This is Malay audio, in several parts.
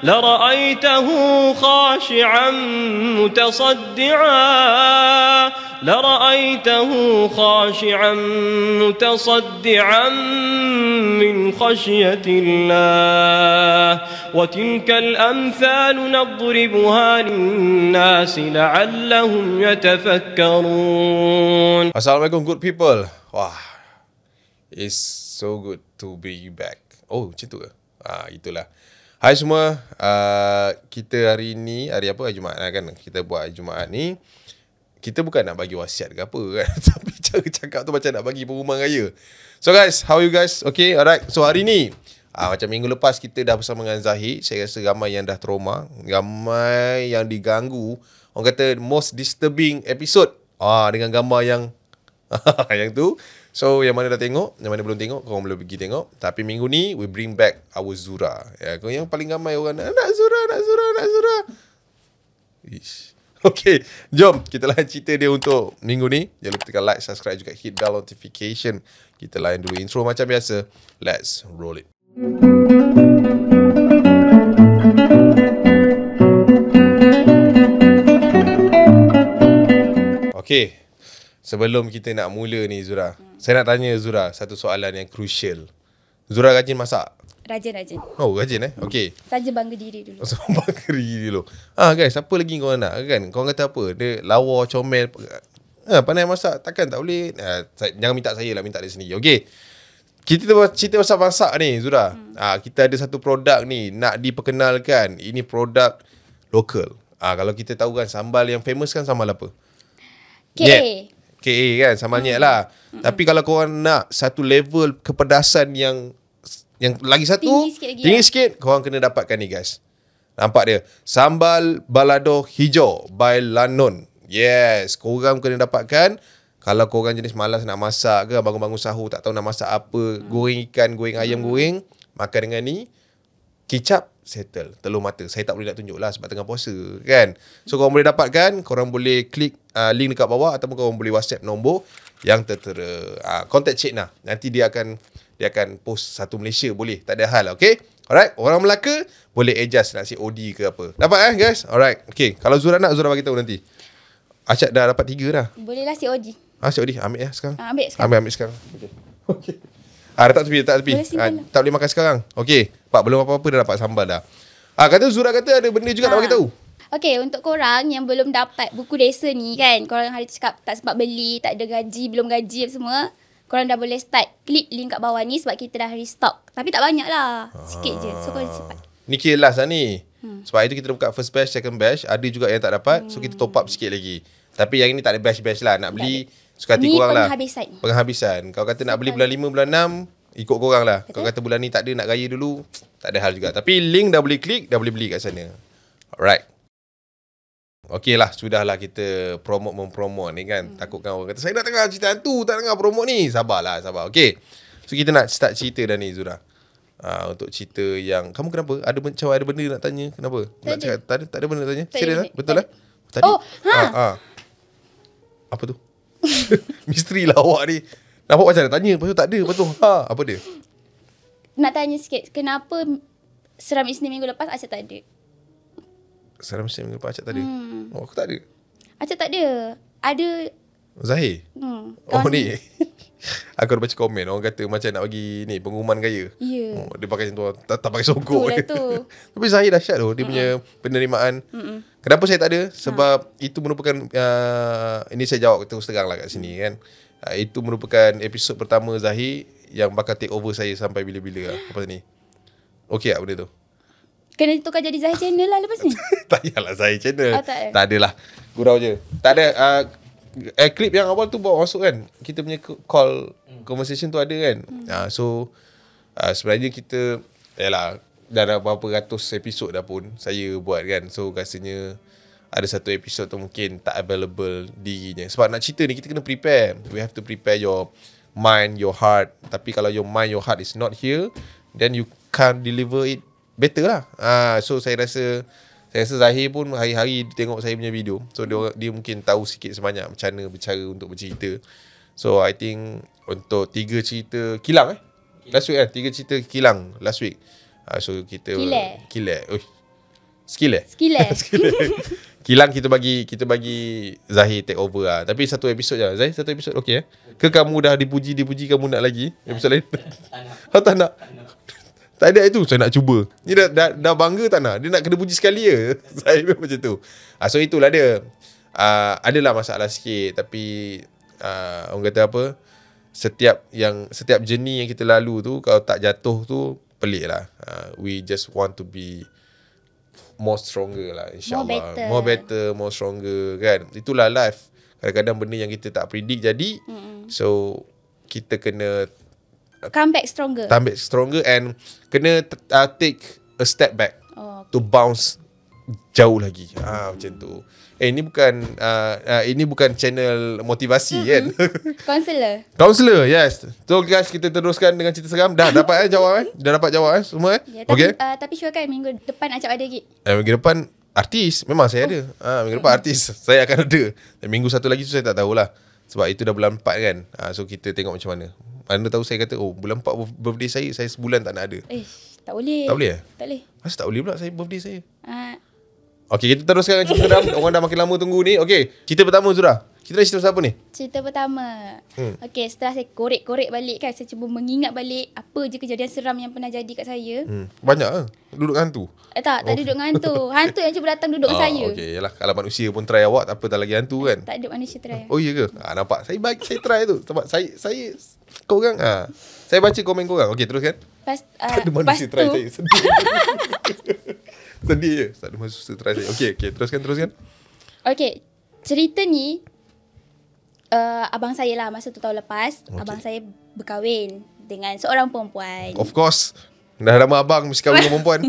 لرأيته خاشعا متصدعا من خشية الله وتلك الأمثال نضربها للناس لعلهم يتفكرون. Assalamualaikum good people. Wah, it's so good to be back. Oh, macam tu ke? Itulah. Hai semua, kita hari ni, hari apa? Hari Jumaat kan? Kita buat hari Jumaat ni, kita bukan nak bagi wasiat ke apa kan? Tapi cara cakap tu macam nak bagi pengumuman raya. So guys, how are you guys? Okay, alright. So hari ni, macam minggu lepas kita dah bersama dengan Zahid. Saya rasa ramai yang dah trauma, ramai yang diganggu. Orang kata most disturbing episode. Dengan gambar yang yang tu. So yang mana dah tengok, yang mana belum tengok, korang boleh pergi tengok. Tapi minggu ni we bring back our Zura. Ya, yang paling ramai orang nak Zura. Ish. Okay, jom kita layan cerita dia untuk minggu ni. Jangan lupa tekan like, subscribe juga, hit bell notification. Kita layan dulu intro macam biasa. Let's roll it. Okay, sebelum kita nak mula ni Zura, saya nak tanya Zura satu soalan yang crucial. Zura rajin masak? Rajin. Oh, rajin Okay. Saja bangga diri dulu. Bangga diri dulu. Guys, apa lagi korang nak kan? Korang kata apa? Dia lawa, comel. Pandai masak, takkan tak boleh. Jangan minta saya lah, minta dia sendiri. Okay. Kita cerita pasal masak ni Zura. Kita ada satu produk ni nak diperkenalkan. Ini produk lokal. Kalau kita tahu kan sambal yang famous kan sambal apa? KA kan, sambal nyet lah. Tapi kalau korang nak satu level kepedasan yang lagi satu tinggi sikit, korang kena dapatkan ni guys. Nampak dia? Sambal balado hijau by Lanon. Yes, korang kena dapatkan. Kalau korang jenis malas nak masak ke, bangun-bangun sahur tak tahu nak masak apa, goreng ikan, goreng ayam goreng, makan dengan ni, kicap settle, telur mata. Saya tak boleh nak tunjuk lah sebab tengah puasa kan. So korang boleh dapatkan, korang boleh klik link dekat bawah ataupun korang boleh WhatsApp nombor yang tertera. Contact Cik Nah. Nanti dia akan post satu Malaysia, boleh, tak ada hal. Okay, alright. Orang Melaka boleh adjust nak si OD ke apa. Dapat guys. Alright. Okay, kalau Zura nak, Zura bagi tahu nanti. Acak dah dapat 3 dah. Boleh lah si OD. Si OD ambil sekarang. Ambil sekarang. Ambil sekarang. Okay. Letak tepi. Tak boleh makan sekarang. Okay. Pak belum apa-apa dah dapat sambal dah. Kata Zura kata ada benda juga nak bagi tahu. Okay, untuk korang yang belum dapat buku desa ni kan, korang hari cakap tak sempat beli, tak ada gaji, belum gaji semua, korang dah boleh start. Klik link kat bawah ni sebab kita dah restock. Tapi tak banyak lah. Sikit je. So korang cepat. Ni kira last lah ni. Sebab itu kita buka first batch, second batch. Ada juga yang tak dapat. So kita top up sikit lagi. Tapi yang ini tak ada batch-batch lah. Nak beli suka hati korang lah. Penghabisan. Kalau kata nak beli bulan 5, bulan 6, ikut korang lah. Kalau kata bulan ni tak ada, nak gaya dulu, tak ada hal juga. Tapi link dah boleh klik, dah boleh beli kat sana. Alright. Okey lah, sudahlah kita mempromote ni kan. Takutkan orang kata, saya nak tengah cerita hantu, tak tengah promote ni. Sabar. Okey. So kita nak start cerita dah ni Zura. Untuk cerita yang, kamu kenapa? Ada benda nak tanya? Kenapa? Nak cakap, tak ada benda nak tanya? Serius lah? Betul lah? Tadi? Apa tu? Misteri lah awak ni. Nampak macam nak tanya, lepas tu tak ada. Lepas tu, apa dia? Nak tanya sikit, kenapa Seram Isnin minggu lepas Acak tak ada? Seram Isnin minggu lepas Acak tak ada? Aku tak ada. Acak tak ada. Ada Zahir? Ni aku dah baca komen, orang kata macam nak bagi ni pengumuman gaya. Dia pakai macam tu, tak pakai songkok tu. Tapi Zahir dahsyat tu, dia punya penerimaan. Kenapa saya tak ada? Sebab itu merupakan ini saya jawab terus terang lah kat sini kan. Itu merupakan episod pertama Zahir yang bakal take over saya sampai bila-bila lah. Apa ni? Okey tak benda tu? Kena tukar jadi Zahir Channel lah lepas ni. Tak payahlah Zahir Channel. Tak adalah. Gurau je. Tak ada. Klip yang awal tu bawa masuk kan, kita punya call conversation tu ada kan. So sebenarnya kita dah ada berapa ratus episod dah pun saya buat kan. So rasanya ada satu episod tu mungkin tak available dirinya. Sebab nak cerita ni kita kena prepare. We have to prepare your mind, your heart. Tapi kalau your mind, your heart is not here, then you can't deliver it better lah. So saya rasa Zahir pun hari-hari tengok saya punya video. So dia mungkin tahu sikit sebanyak macam mana bercara untuk bercerita. So I think untuk 3 cerita kilang last week 3 cerita kilang last week. So kita Kilat. Skill Kilang kita bagi Zahir take over lah. Tapi satu episod je. Zahir satu episod okey Ke kamu dah dipuji kamu nak lagi episod lain? Tak nak. Tak ada itu saya nak cuba. Ni dah bangga tak nak. Dia nak kena puji sekali je. Zahir macam tu. So itulah dia. Adalah masalah sikit tapi orang kata apa? Setiap journey yang kita lalu tu kalau tak jatuh tu pelik lah. We just want to be more stronger lah, insyaAllah. More better, more stronger kan. Itulah life. Kadang-kadang benda yang kita tak predict jadi. So kita kena come back stronger and kena take a step back to bounce jauh lagi. Macam tu. Ini bukan channel motivasi kan. Counselor, yes. So guys, kita teruskan dengan cerita seram. Dah dapat jawapan? Dah dapat jawapan semua Okay. Tapi sure kan minggu depan Acap ada lagi? Minggu depan artis. Memang saya ada. Minggu depan artis. Saya akan ada. Dan minggu satu lagi tu saya tak tahulah. Sebab itu dah bulan 4 kan. So kita tengok macam mana. Mana tahu saya kata, bulan 4 birthday saya sebulan tak nak ada. Tak boleh. Tak boleh Tak boleh. Masa tak boleh pula saya birthday saya? Okay, kita teruskan dengan cerita seram. Orang dah makin lama tunggu ni. Okay, cerita pertama Zura. Kita dah cerita siapa ni? Cerita pertama. Okay, setelah saya korek-korek balik kan, saya cuba mengingat balik apa je kejadian seram yang pernah jadi kat saya. Banyak lah. Duduk hantu? Tak duduk dengan hantu. Hantu yang cuba datang duduk dengan saya. Okay, yalah. Kalau manusia pun try awak, tak apa tak lagi hantu kan? Tak ada manusia try. Oh iya ke? Nampak. Saya try tu. Sebab saya korang saya baca komen korang. Okay, teruskan. Tak ada manusia try saya. Sedih. Sedih je. Tak ada manusia try saya. Okay, teruskan. Okay, cerita ni abang saya lah masa tu tahun lepas. Abang saya berkahwin dengan seorang perempuan. Of course. Dah nama abang mesti kahwin dengan perempuan.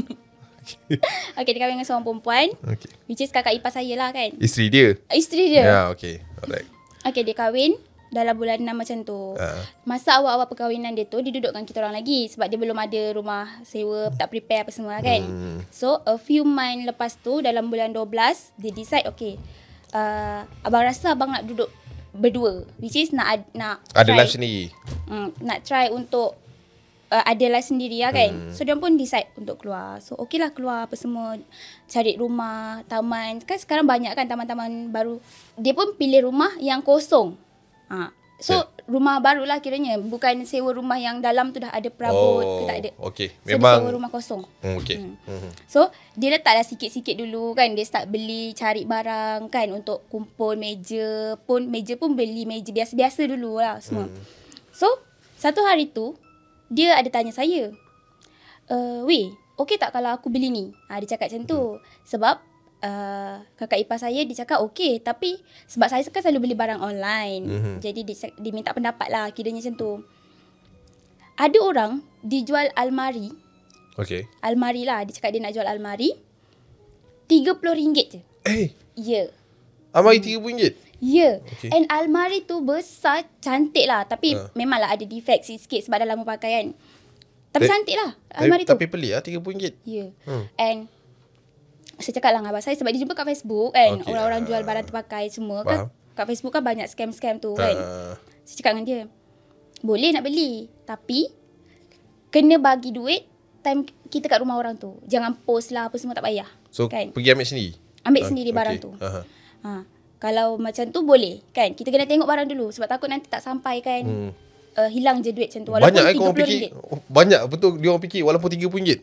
Okay, dia kahwin dengan seorang perempuan. Okay. Which is kakak ipar saya lah kan. Isteri dia? Ya, okay. Alright. Okay, dia kahwin dalam bulan 6 macam tu. Masa awal-awal perkahwinan dia tu, dia duduk dengan kita orang lagi. Sebab dia belum ada rumah sewa, tak prepare apa semua kan. So, a few months lepas tu, dalam bulan 12, dia decide, okay, abang rasa abang nak duduk berdua. Which is nak ada try, life sendiri. Nak try untuk ada life sendiri lah kan. So, dia pun decide untuk keluar. So, okay lah keluar apa semua. Cari rumah, taman. Kan sekarang banyak kan taman-taman baru. Dia pun pilih rumah yang kosong. So rumah baru lah kiranya. Bukan sewa rumah yang dalam tu dah ada perabot ke tak ada. Okay. So memang dia sewa rumah kosong. Okay. So dia letaklah sikit-sikit dulu kan. Dia start beli, cari barang kan untuk kumpul meja pun beli meja biasa-biasa dulu lah semua. So satu hari tu dia ada tanya saya, weh, okay tak kalau aku beli ni? Dia cakap macam tu. Sebab kakak ipar saya dia cakap okay, tapi sebab saya kan selalu beli barang online. Jadi dia minta pendapat lah, kiranya macam tu. Ada orang dijual almari. Okay. Almari lah, dia cakap dia nak jual almari RM30 je. Ya. Almari RM30? Ya. Okay. And almari tu besar, cantik lah. Tapi memanglah ada defect sikit sebab dah lama pakai kan. Tapi cantik lah almari tu. Tapi pelik lah RM30. Ya. And saya cakap lah dengan abang saya sebab dia jumpa kat Facebook kan. Orang-orang jual barang terpakai semua kan. Kat Facebook kan banyak scam-scam tu kan. Saya cakap dengan dia, boleh nak beli, tapi kena bagi duit time kita kat rumah orang tu. Jangan post lah apa semua, tak payah. So kan? Pergi ambil sendiri? Ambil sendiri barang tu. Kalau macam tu boleh kan. Kita kena tengok barang dulu sebab takut nanti tak sampai kan. Hilang je duit macam tu. Walaupun banyak korang fikir. Banyak betul dia orang fikir walaupun RM30.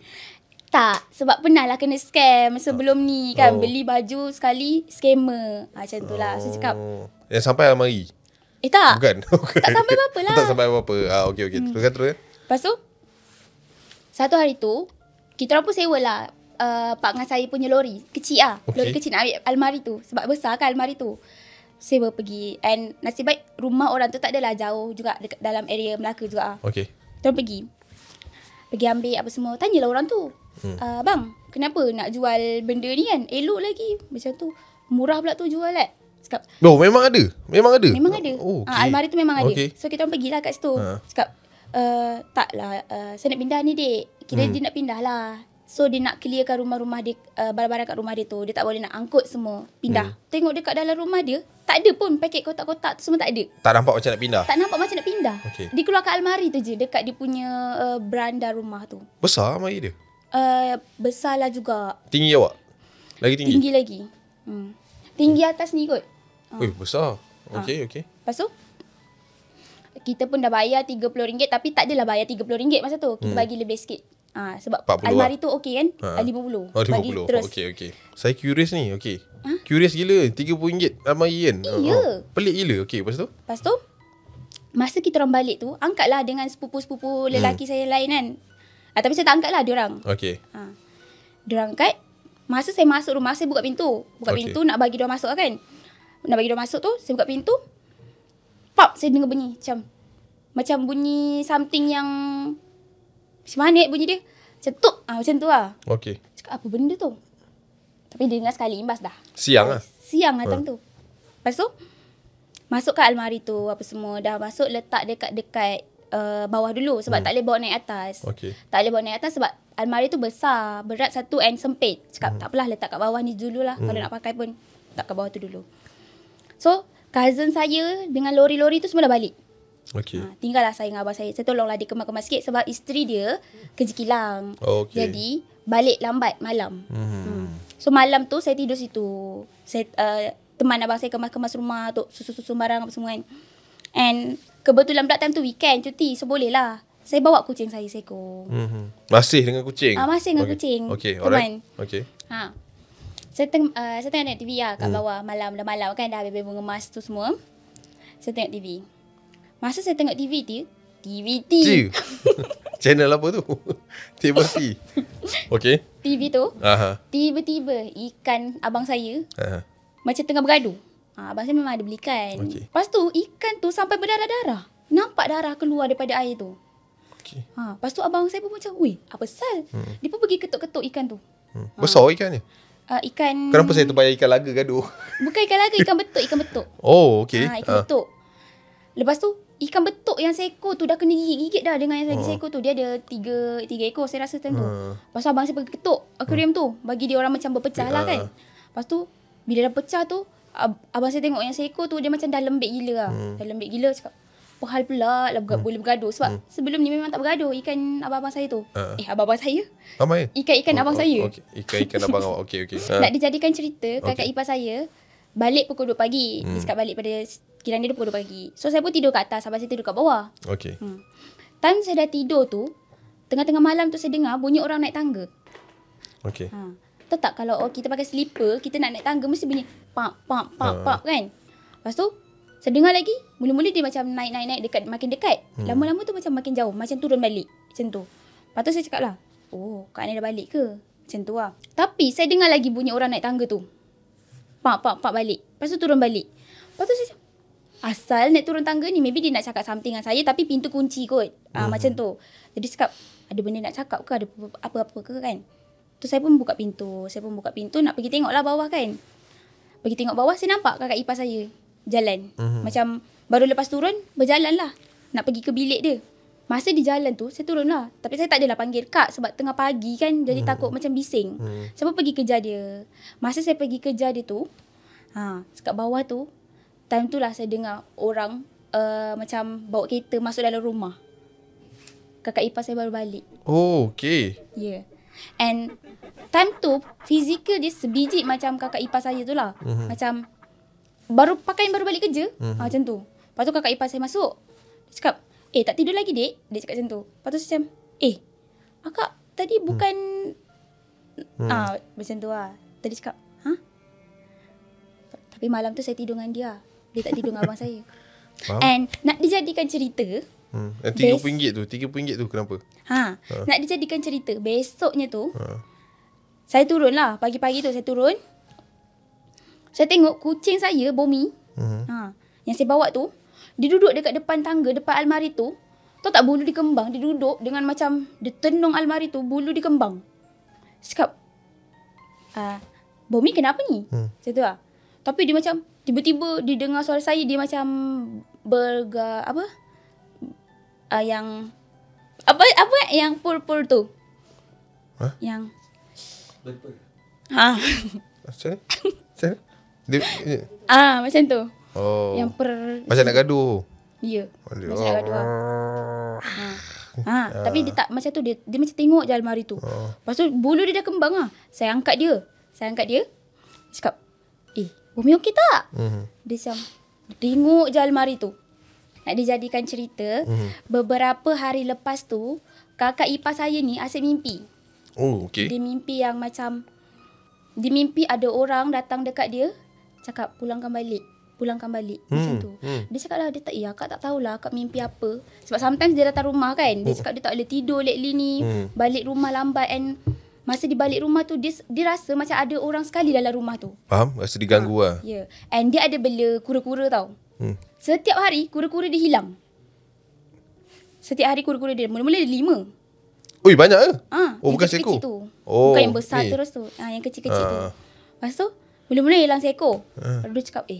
Tak, sebab pernah lah kena scam sebelum ni kan. Beli baju sekali, scammer. Macam tu lah. Saya cakap. Yang sampai almari? Tak. Bukan. Tak sampai apa-apa lah. Tak sampai apa-apa. Okay. Terus. Lepas tu, satu hari tu, kita orang pun sewa lah pak dengan saya punya lori. Kecil lah. Lori kecil nak ambil almari tu. Sebab besar kan almari tu. Sewa pergi. And nasib baik rumah orang tu tak adalah jauh juga dekat dalam area Melaka juga. Okay. Terus pergi ambil apa semua. Tanyalah orang tu. Bang, kenapa nak jual benda ni kan? Elok lagi. Macam tu. Murah pula tu jual kan? Cakap, memang ada? Memang ada? Almari tu memang ada. So kita orang pergilah kat situ. Cakap, taklah, saya nak pindah ni dek. Kira dia nak pindah lah. So dia nak clearkan rumah-rumah dia, barang-barang kat rumah dia tu. Dia tak boleh nak angkut semua. Pindah. Tengok dekat dalam rumah dia, tak ada pun paket kotak-kotak tu semua tak ada. Tak nampak macam nak pindah? Tak nampak macam nak pindah. Dia keluarkan almari tu je dekat dia punya beranda rumah tu. Besar almari dia? Besar lah juga. Tinggi awak? Lagi tinggi? Tinggi lagi. Tinggi atas ni kot. Besar. Okay. Lepas tu kita pun dah bayar RM30, tapi tak adalah bayar RM30 masa tu. Kita bagi lebih sikit. Sebab 40 almari tu okey kan? RM50. Bagi terus. Okay. Saya curious ni. Okay. Curious gila. RM30 almari kan? Ya. Pelik gila. Okay, lepas tu? Masa kita orang balik tu, angkatlah dengan sepupu-sepupu lelaki saya lain kan. Tapi saya tak angkat lah diorang. Okay. Diorang angkat. Masa saya masuk rumah, saya buka pintu. Pintu nak bagi diorang masuk lah kan. Nak bagi diorang masuk tu, saya buka pintu. Pop, saya dengar bunyi macam bunyi something yang macam mana bunyi dia? Cetuk. Macam tu lah. Okay. Cakap apa benda tu? Tapi dia dengar sekali, imbas dah. Siang lah? Siang datang tu. Lepas tu, masuk kat almari tu, apa semua. Dah masuk, letak dekat bawah dulu. Sebab tak boleh bawa naik atas. Okay. Tak boleh bawa naik atas sebab almari tu besar. Berat satu and sempit. Cakap, tak apalah, letak kat bawah ni dululah. Kalau nak pakai pun, letak kat bawah tu dulu. So, cousin saya dengan lori-lori tu semua dah balik. Okay. Tinggallah saya dengan abang saya. Saya tolonglah dia kemas-kemas sikit sebab isteri dia kerja kilang. Okay. Jadi, balik lambat malam. So, malam tu saya tidur situ. Saya teman abang saya kemas-kemas rumah tu, susu-susu barang apa semua kan. And kebetulan pula time tu weekend, cuti. So, boleh lah. Saya bawa kucing saya seekor. Masih dengan kucing? Masih dengan kucing. Okay, alright. Okay. Saya tengok TV lah kat bawah malam. Dah malam kan, dah habis bunga emas tu semua. Saya tengok TV. Masa saya tengok TV tu, Channel apa tu? Table T. Okay. TV tu, tiba-tiba ikan abang saya macam tengah bergaduh. Abang saya memang ada beli ikan. Okay. Lepas tu, ikan tu sampai berdarah-darah. Nampak darah keluar daripada air tu. Okay. Lepas tu abang saya pun macam, weh, apa sal? Dia pun pergi ketuk-ketuk ikan tu. Besar ikannya? Ikan... Kenapa saya terbayar ikan laga gaduh? Bukan ikan laga, ikan betuk. Oh, okay. Ikan betuk. Lepas tu, ikan betuk yang seekor tu dah kena gigit dah dengan yang lagi seekor tu. Dia ada tiga ekor saya rasa time tu. Lepas tu abang saya pergi ketuk akuarium tu. Bagi dia orang macam berpecah lah kan. Lepas tu, bila dah pecah tu, abang saya tengok yang seekor tu dia macam dah lembik gila lah. Dah lembik gila, cakap, apa hal pula lah boleh bergaduh. Sebab sebelum ni memang tak bergaduh ikan abang-abang saya tu. Abang-abang saya? Ramai? Ikan abang saya. Okay. Ikan abang awak. Okay. Nak dijadikan cerita, kakak ipar saya balik pukul 2 pagi. Dia cakap balik pada kilang dia pukul 2 pagi. So saya pun tidur kat atas, abang saya tidur kat bawah. Okay. Time saya dah tidur tu, tengah-tengah malam tu saya dengar bunyi orang naik tangga. Okay. Tahu tak kalau kita pakai slipper, kita nak naik tangga mesti bunyi pap kan. Lepas tu saya dengar lagi, mula-mula dia macam naik dekat, makin dekat. Lama-lama tu macam makin jauh, macam turun balik. Macam tu. Lepas tu saya cakap lah, oh, Kak Ani dah balik ke? Macam tu lah. Tapi saya dengar lagi bunyi orang naik tangga tu. Pap balik. Lepas tu turun balik. Lepas tu saya cakap, asal naik turun tangga ni, maybe dia nak cakap something dengan saya tapi pintu kunci kot. Macam tu. Jadi cakap, ada benda nak cakap ke? Ada apa-apa ke kan? Tu saya pun buka pintu. Nak pergi tengok lah bawah kan. Pergi tengok bawah, saya nampak kakak ipar saya jalan. Macam baru lepas turun, berjalan lah. Nak pergi ke bilik dia. Masa di jalan tu, saya turun lah. Tapi saya tak adalah panggil kak sebab tengah pagi kan. Jadi takut macam bising. Saya pun pergi kejar dia. Masa saya pergi kejar dia tu, kat bawah tu, time tu lah saya dengar orang macam bawa kereta masuk dalam rumah. Kakak ipar saya baru balik. Oh, okay. Yeah. And time tu, fizikal dia sebiji macam kakak ipar saya tu lah. Macam pakaian baru balik kerja. Macam tu. Lepas tu kakak ipar saya masuk. Dia cakap, tak tidur lagi dek? Dia cakap macam tu. Lepas tu saya macam, akak tadi bukan... macam tu lah. Tadi cakap, tapi malam tu saya tidur dengan dia. Dia tak tidur dengan abang saya. And nak dijadikan cerita... RM30 tu kenapa? Nak dijadikan cerita, besoknya tu, saya turun lah. Pagi-pagi tu saya turun. Saya tengok kucing saya, Bomi, yang saya bawa tu, dia duduk dekat depan tangga, depan almari tu. Tahu tak bulu dikembang? Dia duduk dengan macam, dia tenung almari tu, bulu dikembang. Saya cakap, Bomi kenapa ni? Macam tu lah. Tapi dia macam, tiba-tiba dia dengar suara saya, dia macam yang apa yang pur-pur tu. Yang Macam ni? Macam tu. Oh. Yang macam nak gaduh. Ya. Macam nak gaduh. Tapi dia tak macam tu, dia macam tengok je almari tu. Lepas tu bulu dia dah kembang lah. Saya angkat dia. Cakap, Umi okey tak? Dia macam tengok je almari tu. Nak dijadikan cerita, beberapa hari lepas tu, kakak ipar saya ni asyik mimpi. Oh, okey. Dia mimpi yang macam, dia mimpi ada orang datang dekat dia, cakap pulangkan balik. Macam tu. Dia cakap lah, akak tak tahulah akak mimpi apa. Sebab sometimes dia datang rumah kan, dia cakap dia tak boleh tidur lately ni, balik rumah lambat, and masa di balik rumah tu, dia rasa macam ada orang sekali dalam rumah tu. Faham? Rasa diganggu lah. Ya. And dia ada bela kura-kura tau. Setiap hari kura-kura dia hilang. Setiap hari kura-kura dia, mula-mula dia 5. Ui, banyak ke? Bukan kecil seekor? tu. Oh, Bukan yang besar terus tu. Yang kecil-kecil tu. Lepas tu, mula-mula hilang seekor. Lalu dia cakap,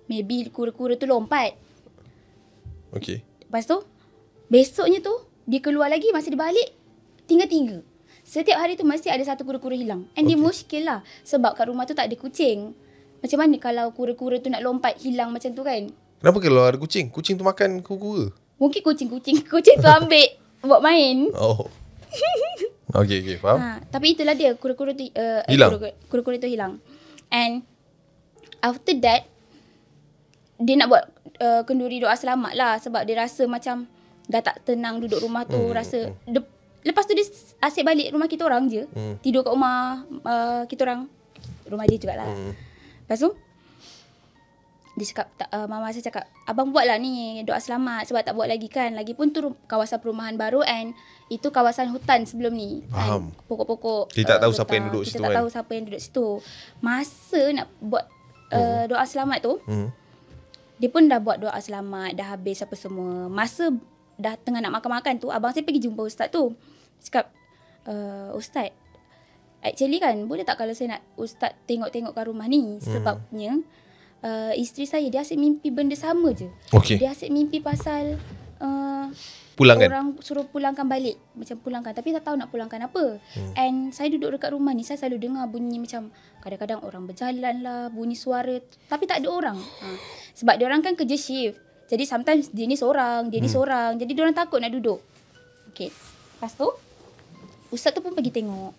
maybe kura-kura tu lompat. Okey. Lepas tu, besoknya tu, dia keluar lagi, masa dia balik, tinggal 3. Setiap hari tu mesti ada satu kura-kura hilang. And dia muskil lah. Sebab kat rumah tu tak ada kucing. Macam mana kalau kura-kura tu nak lompat, hilang macam tu kan? Kenapa kalau ada kucing? Kucing tu makan kura-kura? Mungkin kucing tu ambil buat main. Oh. Okey, faham. Tapi itulah dia, kura-kura tu hilang. Kura-kura tu hilang. And after that, dia nak buat kenduri doa selamat lah. Sebab dia rasa macam dah tak tenang duduk rumah tu. Lepas tu dia asyik balik rumah kita orang je. Tidur kat rumah kita orang. Rumah dia jugalah. Lepas tu, dia cakap, mama saya cakap, abang buatlah ni doa selamat. Sebab tak buat lagi kan. Lagipun tu kawasan perumahan baru, and itu kawasan hutan sebelum ni. Faham. Pokok-pokok. Kita tak tahu siapa yang duduk situ kan. Kita tak tahu siapa yang duduk situ. Masa nak buat doa selamat tu, dia pun dah buat doa selamat, dah habis apa semua. Masa dah tengah nak makan-makan tu, abang saya pergi jumpa ustaz tu. Cakap, ustaz, actually kan, boleh tak kalau saya nak ustaz tengok-tengok kat rumah ni? Sebabnya, isteri saya, dia asyik mimpi benda sama je. Dia asyik mimpi pasal pulangkan. Orang suruh pulangkan balik. Macam pulangkan, tapi tak tahu nak pulangkan apa. And saya duduk dekat rumah ni, saya selalu dengar bunyi macam, kadang-kadang orang berjalan lah, bunyi suara, tapi tak ada orang. Sebab diorang kan kerja shift. Jadi sometimes dia ni seorang, jadi diorang takut nak duduk. Okay. Lepas tu, ustaz tu pun pergi tengok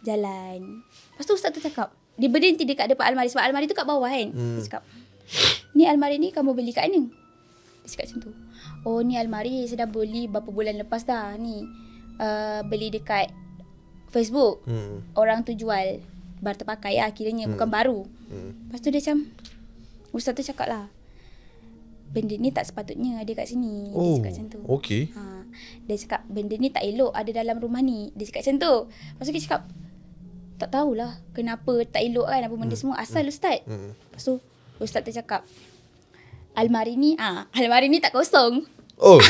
jalan. Lepas tu ustaz tu cakap, dia berhenti dekat depan almari. Sebab almari tu kat bawah kan. Dia cakap, ni almari ni kamu beli kat mana? Dia cakap macam tu. Oh, ni almari saya dah beli berapa bulan lepas dah ni. Beli dekat Facebook. Orang tu jual baru terpakai lah, kiranya bukan baru. Lepas tu dia macam, ustaz tu cakap lah, benda ni tak sepatutnya ada kat sini. Dia cakap macam tu. Okey. Dia cakap benda ni tak elok ada dalam rumah ni. Dia cakap macam tu. Lepas tu dia cakap, tak tahulah kenapa tak elok kan, apa benda semua. Asal ustaz. Lepas tu ustaz tu cakap, almari ni tak kosong. Oh.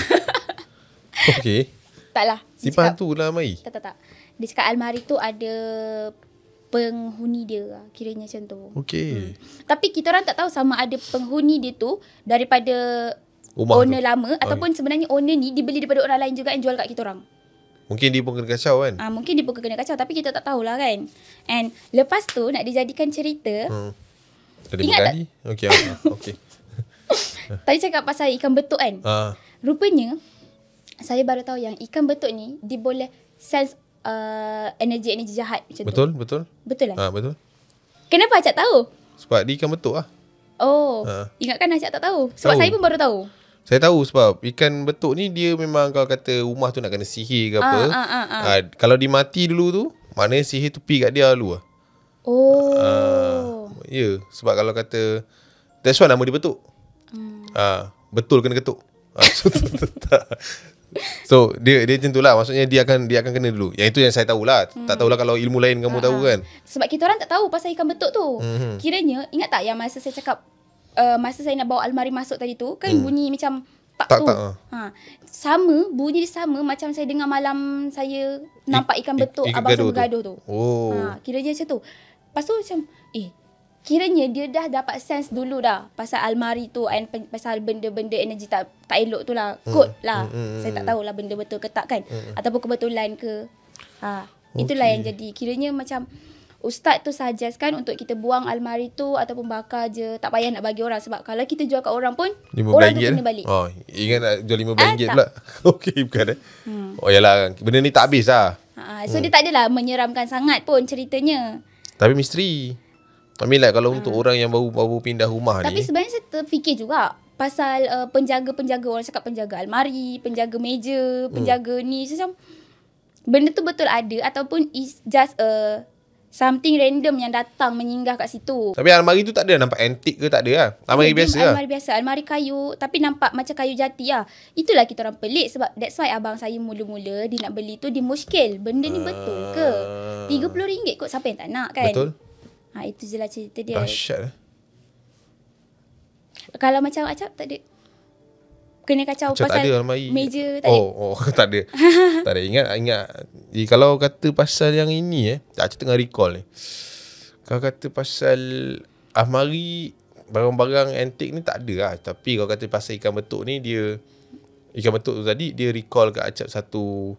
Okey. Taklah. Simpan tu lah Mai. Tak. Dia cakap almari tu ada penghuni dia, kiranya macam tu. Okey. Tapi kita orang tak tahu sama ada penghuni dia tu daripada rumah owner tu lama, ataupun sebenarnya owner ni dibeli daripada orang lain juga yang jual kat kita orang. Mungkin dia pun kena kacau kan. Mungkin dia pun kena kacau, tapi kita tak tahulah kan. And lepas tu nak dijadikan cerita, Ada ingat berkali. Okey. Okey. tadi cakap pasal ikan betuk kan. Rupanya saya baru tahu yang ikan betuk ni dia boleh sense energi-energi jahat macam betul, tu. Betul. Betul lah. Betul. Kenapa Acak tahu? Sebab dia ikan betuk lah. Oh, ingatkan Acak tak tahu. Sebab Tahu. saya pun baru tahu. Saya tahu sebab ikan betuk ni dia memang kalau kata rumah tu nak kena sihir ke apa. Kalau dia mati dulu tu, maknanya sihir tu pergi kat dia dulu lah. Oh. Ya, sebab kalau kata, that's why nama dia betuk. Betul kena ketuk. So dia macam tu lah. Maksudnya dia akan kena dulu. Yang itu yang saya tahulah. Tak tahulah kalau ilmu lain kamu tahu kan. Sebab kita orang tak tahu pasal ikan betuk tu. Kiranya, ingat tak yang masa saya cakap, masa saya nak bawa almari masuk tadi tu, kan bunyi macam tak tu. Sama, bunyi dia sama macam saya dengar malam saya nampak ikan betuk abang saya bergaduh tu. Kiranya macam tu. Lepas tu macam, kiranya dia dah dapat sense dulu dah pasal almari tu, and pasal benda-benda energi tak elok tu lah. Kot lah. Saya tak tahulah benda betul ke tak kan. Ataupun kebetulan ke. Itulah yang jadi. Kiranya macam ustaz tu suggestkan untuk kita buang almari tu ataupun bakar je. Tak payah nak bagi orang. Sebab kalau kita jual kat orang pun, orang tu kena balik. Oh, ingat nak jual RM15 pula. Okey, bukan Oh yalah, benda ni tak habis lah. So dia tak adalah menyeramkan sangat pun ceritanya. Tapi misteri. I mean like kalau untuk orang yang baru pindah rumah Tapi ni. sebenarnya saya terfikir juga pasal penjaga-penjaga, orang cakap penjaga almari, penjaga meja, penjaga ni. Macam benda tu betul ada ataupun is just something random yang datang menyinggah kat situ. Tapi almari tu tak ada nampak antik ke, tak ada lah. Almari biasa lah. Almari biasa, almari kayu tapi nampak macam kayu jati lah. Itulah kita orang pelik sebab that's why abang saya mula-mula dia nak beli tu dia muskil. Benda ni betul ke? RM30 kot, siapa yang tak nak kan? Betul. Itu je lah cerita dia. Dahsyat lah. Kalau macam Acap tak ada kena kacau Macam pasal tak ada almari. meja tak ada? Tak ada. Tak ada. Ingat. Kalau kata pasal yang ini Acap tengah recall ni. Kalau kata pasal almari, barang-barang antik ni tak ada lah. Tapi kalau kata pasal ikan betuk ni, ikan betuk tu tadi, dia recall kat Acap satu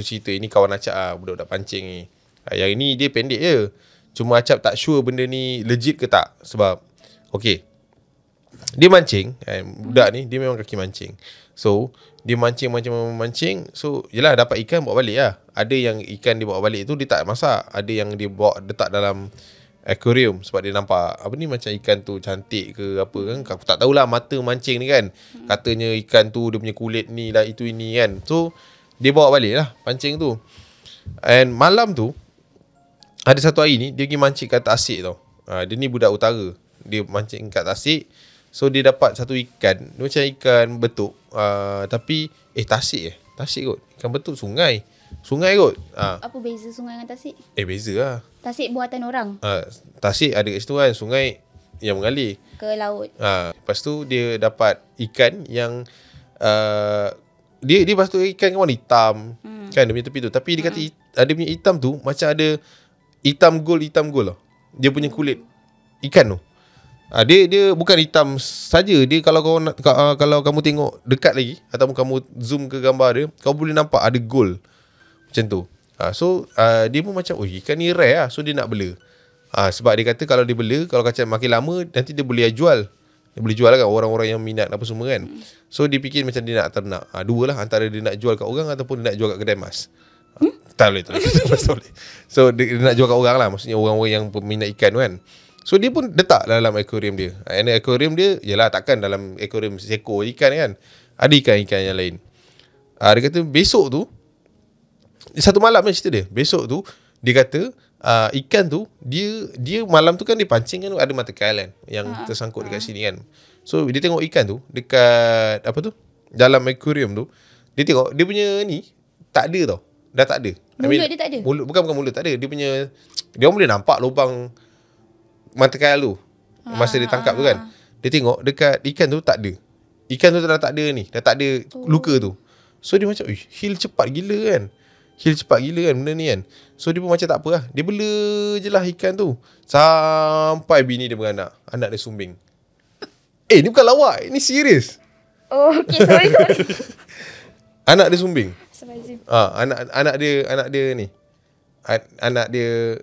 cerita. Ini kawan Acap lah, budak-budak pancing ni. Yang ini dia pendek je. Cuma Acap tak sure benda ni legit ke tak. Sebab okay, dia mancing kan, budak ni dia memang kaki mancing. So dia mancing. So yelah, dapat ikan bawa balik lah. Ada yang ikan dia bawa balik tu dia tak masak. Ada yang dia bawa letak dalam aquarium sebab dia nampak apa ni, macam ikan tu cantik ke apa kan. Aku tak tahulah mata mancing ni kan. Katanya ikan tu dia punya kulit ni lah, itu ini kan. So dia bawa balik lah pancing tu. And malam tu ada satu hari ni dia pergi mancing kat tasik tau. Dia ni budak utara. Dia mancing kat tasik. So dia dapat satu ikan. Dia macam ikan betuk. Tapi tasik tasik kot. Ikan betuk sungai kot. Apa beza sungai dengan tasik? Beza lah. Tasik buatan orang. Tasik ada kat situ kan. Sungai yang mengalir ke laut. Lepas tu dia dapat ikan yang dia lepas tu ikan kan warna hitam. Kan dia punya tepi tu. Tapi dia kata dia punya hitam tu macam ada hitam gold lah. Dia punya kulit ikan tu. Dia bukan hitam saja. Dia kalau kalau kamu tengok dekat lagi ataupun kamu zoom ke gambar dia, kau boleh nampak ada gold macam tu. So dia pun macam ikan ni rare lah. So dia nak bela. Sebab dia kata kalau dia bela, kalau kacang makin lama nanti dia boleh jual. Dia boleh jual lah kan, orang-orang yang minat apa semua kan. So dia fikir macam dia nak ternak. Dua lah, antara dia nak jual kat orang ataupun dia nak jual kat kedai emas. Tak boleh. So dia nak jual kat orang lah. Maksudnya orang-orang yang peminat ikan kan. So dia pun letak dalam aquarium dia. And aquarium dia, yelah takkan dalam aquarium seekor ikan kan. Ada ikan-ikan yang lain. Dia kata besok tu, satu malam ni cerita dia. Besok tu dia kata ikan tu dia malam tu kan dia pancing kan, ada mata kail kan yang tersangkut dekat sini kan. So dia tengok ikan tu dekat apa tu, dalam aquarium tu. Dia tengok dia punya ni tak ada tau. Dah tak ada. Mulut dia tak ada. Mulut bukan mulut tak ada. Dia punya, dia orang boleh nampak lubang mata kail tu masa dia tangkap tu kan. Dia tengok dekat ikan tu tak ada. Ikan tu dah tak ada ni, dah tak ada luka tu. So dia macam heal cepat gila kan. Benda ni kan. So dia pun macam tak apa lah. Dia bela je lah ikan tu sampai bini dia beranak. Anak dia sumbing. Ni bukan lawak, ni serius. Okay, sorry. Anak dia sumbing. Anak dia ni. Anak dia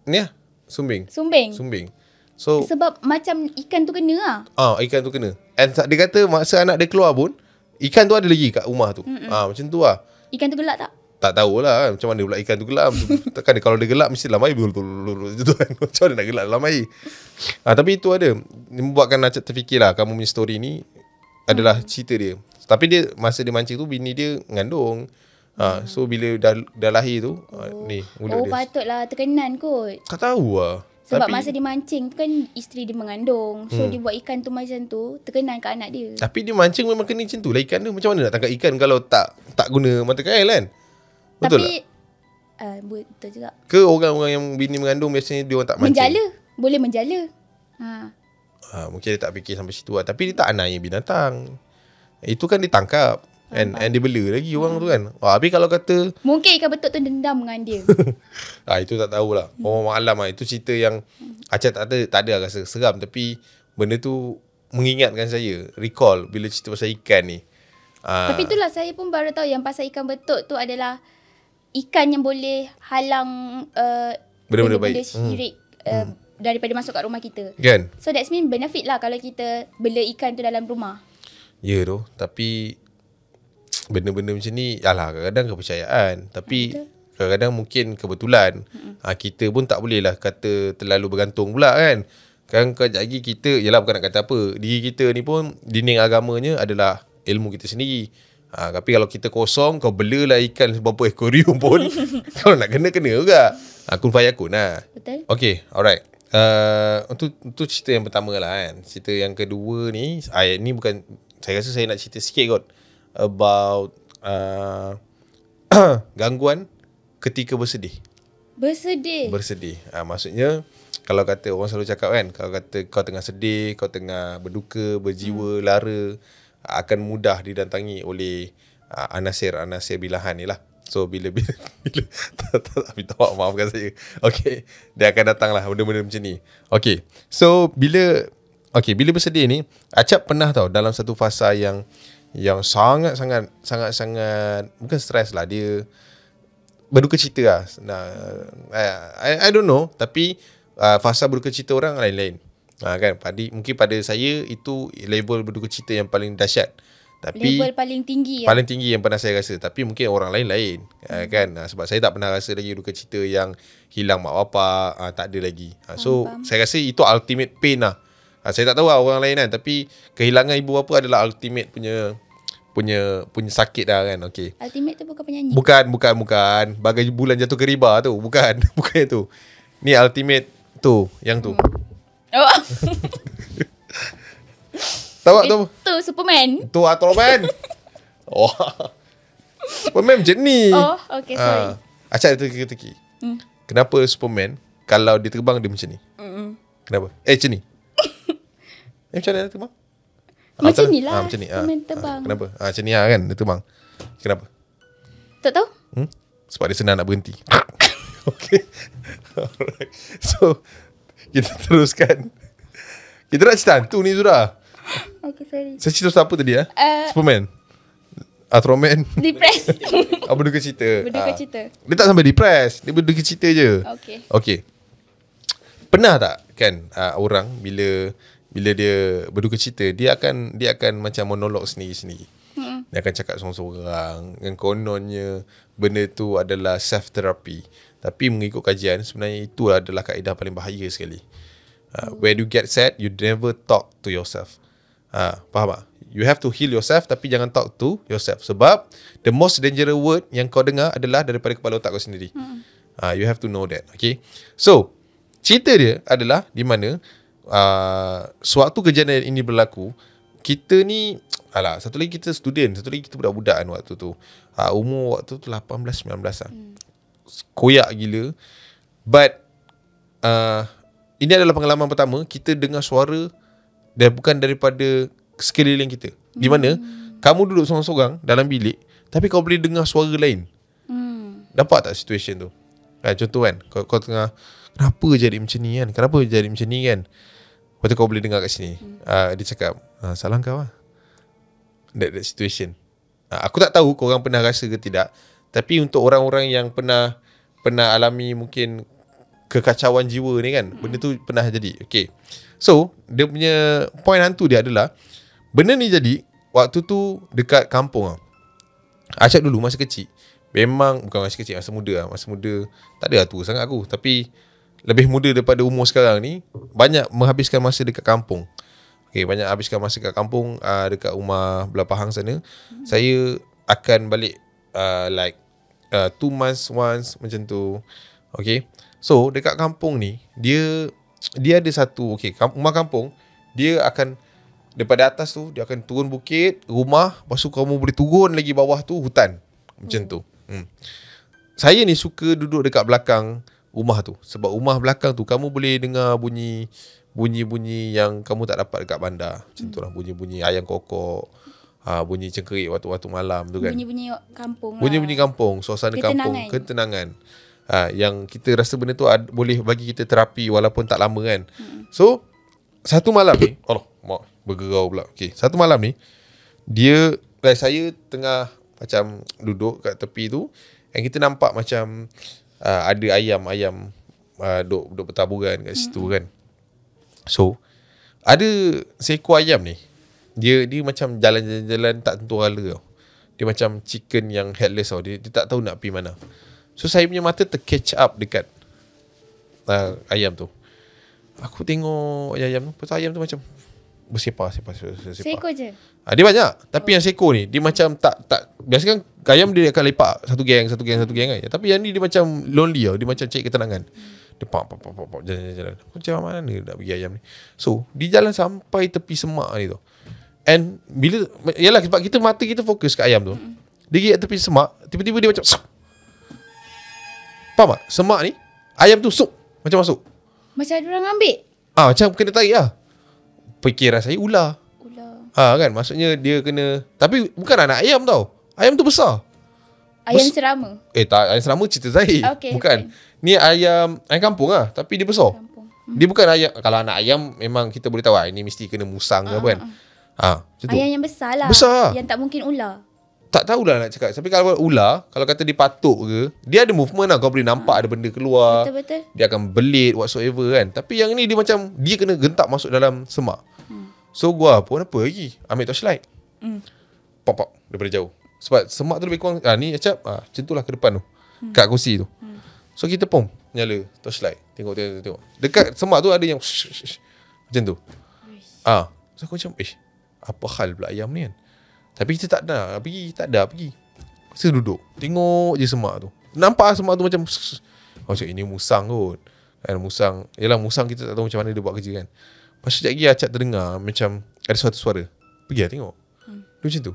ni lah. Sumbing. So sebab macam ikan tu kena lah. Ikan tu kena. And dia kata masa anak dia keluar pun ikan tu ada lagi kat rumah tu. Macam tu lah. Ikan tu gelap tak? Tak tahulah macam mana pula ikan tu gelap. Takkan kalau dia gelap mesti dalam air betul kan. Macam mana nak gelap dalam air. Tapi itu ada membuatkan Acap terfikirlah kamu punya story ni adalah cerita dia. Tapi dia masa dia mancing tu bini dia mengandung. So bila dah lahir tu ni mulut dia. Patutlah terkenan kot. Tak tahu lah. Sebab masa dia mancing tu kan isteri dia mengandung. So dia buat ikan tu macam tu, terkenan kat anak dia. Tapi dia mancing memang kena macam tu lah ikan tu. Macam mana nak tangkap ikan kalau tak guna mata kail kan? Betul tak? Betul juga. Ke orang-orang yang bini mengandung biasanya dia orang tak mancing? Menjala. Boleh menjala. Mungkin dia tak fikir sampai situ lah. Tapi dia tak aniaya binatang. Itu kan ditangkap. And dia bela lagi orang tu kan. Habis kalau kata mungkin ikan betuk tu dendam dengan dia. Itu tak tahulah. Malam lah. Itu cerita yang Acap tak ada rasa seram. Tapi benda tu mengingatkan saya, recall bila cerita pasal ikan ni. Tapi itulah saya pun baru tahu yang pasal ikan betuk tu adalah ikan yang boleh halang Benda-benda baik. Benda syirik daripada masuk kat rumah kita. Kan? So that's mean benefit lah kalau kita bela ikan tu dalam rumah. Ya tu. Tapi benda-benda macam ni, alah, kadang-kadang kepercayaan. Tapi kadang-kadang mungkin kebetulan. Kita pun tak boleh lah kata terlalu bergantung pula kan. Kan kejap lagi kita, yelah bukan nak kata apa, diri kita ni pun dinding agamanya adalah ilmu kita sendiri. Tapi kalau kita kosong, kau belalah ikan seberapa akuarium pun kalau nak kena juga. Kun fayakun lah. Betul. Okay, alright. Untuk cerita yang pertama lah kan. Cerita yang kedua ni, ni bukan, saya rasa saya nak cerita sikit kot about gangguan ketika bersedih. Bersedih. Maksudnya, kalau kata orang selalu cakap kan, kalau kata kau tengah sedih, kau tengah berduka, berjiwa lara, akan mudah didatangi oleh anasir-anasir bilahan ni lah. So bila minta maafkan saya. Okay, dia akan datang lah benda-benda macam ni. Okay, so bila bersedih ni, Acap pernah tahu dalam satu fasa yang sangat-sangat bukan stres lah, dia berduka cita lah. I don't know, tapi fasa berduka cita orang lain-lain. Kan, mungkin pada saya itu level berduka cita yang paling dahsyat. Tapi level paling tinggi paling tinggi yang pernah saya rasa. Tapi mungkin orang lain-lain kan. Sebab saya tak pernah rasa lagi duka cita yang hilang mak bapak, tak ada lagi. So saya rasa itu ultimate pain lah. Saya tak tahu lah orang lain kan, tapi kehilangan ibu bapa adalah ultimate punya sakit dah kan. Okay. Ultimate tu bukan penyanyi. Bukan. Bagai bulan jatuh ke riba tu. Bukan itu. Ni ultimate tu, yang tu. Oh. Tahu tak tu? Itu Superman. Tu Ultraman. Superman macam ni. Oh, okay, sorry. Acap dia teki-teki. Kenapa Superman kalau dia terbang dia macam ni? Kenapa? Macam ni. Macam mana dia terbang? Macam ni lah. Macam ni. Superman terbang. Kenapa? Macam ni lah kan dia terbang. Kenapa? Tak tahu? Sebab dia senang nak berhenti. Okay. Alright. So kita teruskan. Kita nak cerita hantu ni Zura. Okay, sorry. Saya cerita pasal apa tadi Superman, Ultraman. Depressed. Berduka cita. Berduka cita. Dia tak sampai depressed, dia berduka cita je. Okay. Pernah tak kan orang bila dia berduka cita, dia akan macam monolog sendiri-sendiri. Dia akan cakap seorang-seorang. Yang kononnya benda tu adalah self therapy. Tapi mengikut kajian, sebenarnya itu adalah kaedah paling bahaya sekali. When you get sad, you never talk to yourself. Faham tak? You have to heal yourself, tapi jangan talk to yourself. Sebab the most dangerous word yang kau dengar adalah daripada kepala otak kau sendiri. You have to know that. Okay. So cerita dia adalah di mana sewaktu kejadian ini berlaku, kita ni satu lagi kita student, satu lagi kita budak-budak kan waktu tu. Umur waktu tu 18-19 lah. Koyak gila. But ini adalah pengalaman pertama kita dengar suara dan bukan daripada sekeliling kita. Di mana kamu duduk seorang-seorang dalam bilik, tapi kau boleh dengar suara lain. Dapat tak situation tu? Contoh kan, kau tengah, kenapa jadi macam ni kan? Kenapa jadi macam ni kan? Lepas tu kau boleh dengar kat sini. Dia cakap, salah kau lah. That situation. Aku tak tahu korang pernah rasa ke tidak. Tapi untuk orang-orang yang pernah alami mungkin kekacauan jiwa ni kan, benda tu pernah jadi. Okay. So, dia punya point hantu dia adalah, benda ni jadi waktu tu dekat kampung. Acap dulu masa kecil, memang, bukan masa kecil, masa muda. Masa muda, tak ada tua sangat aku. Tapi, lebih muda daripada umur sekarang ni, banyak menghabiskan masa dekat kampung. Okay, banyak habiskan masa dekat kampung, dekat rumah belah Pahang sana. Saya akan balik like 2 months once macam tu. Okay. So dekat kampung ni, dia ada satu, okay, rumah kampung, dia akan daripada atas tu dia akan turun bukit, rumah, lepas tu kamu boleh turun lagi bawah tu hutan. Macam tu. Saya ni suka duduk dekat belakang rumah tu, sebab rumah belakang tu kamu boleh dengar bunyi yang kamu tak dapat dekat bandar. Macam tu lah, bunyi-bunyi ayam kokok, bunyi cengkerik waktu-waktu malam tu kan. Bunyi-bunyi kampung lah. Bunyi-bunyi kampung, suasana kampung, ketenangan. Yang kita rasa benda tu boleh bagi kita terapi walaupun tak lama kan. So satu malam ni, bergerau pula. Okay, satu malam ni saya tengah macam duduk kat tepi tu, yang kita nampak macam ada ayam duk bertaburan kat situ kan. So ada seekor ayam ni, dia macam jalan-jalan tak tentu arah tau. Dia macam chicken yang headless tau. Dia tak tahu nak pergi mana. So saya punya mata catch up dekat ayam tu. Aku tengok ayam tu, pasal ayam tu macam bersepah. Seekor je? Dia banyak. Tapi yang seekor ni, dia macam tak biasa kan ayam dia akan lepak satu geng kan. Tapi yang ni dia macam lonely tau. Dia macam cari ketenangan. Dia pak jalan. Macam mana nak pergi ayam ni. So dia jalan sampai tepi semak ni tu. And bila, yalah sebab mata kita fokus kat ayam tu, dia pergi kat tepi semak. Tiba-tiba dia macam faham tak? Semak ni ayam tu macam masuk. Macam ada orang ambil? Macam kena tarik lah. Fikiran saya ular. Kan, maksudnya dia kena. Tapi bukan anak ayam tau. Ayam tu besar. Ayam serama? Tak, ayam serama cerita Zahir. Bukan. Ni ayam kampung lah. Tapi dia besar. Dia bukan ayam. Kalau anak ayam memang kita boleh tahu ini mesti kena musang ke apa kan. Ayam yang besar lah. Besar. Yang tak mungkin ular. Tak tahulah nak cakap. Tapi kalau ular, kalau kata dia patuk ke, dia ada movement lah. Kau boleh nampak ada benda keluar. Betul. Dia akan belit whatsoever kan. Tapi yang ni dia macam, dia kena gentak masuk dalam semak. So gua pun apa lagi, ambil torchlight. Pop daripada jauh. Sebab semak tu lebih kurang ni Acap macam tu lah ke depan tu, kat kursi tu. So kita pom nyala torchlight, tengok. Dekat semak tu ada yang macam tu. So aku macam apa hal pula ayam ni kan. Tapi kita tak ada pergi. Saya duduk tengok je semak tu. Nampak semak tu macam macam ini musang kot kan. Musang kita tak tahu macam mana dia buat kerja kan. Lepas tu sekejap lagi Acap terdengar macam ada suatu suara. Pergi lah tengok. Dia macam tu.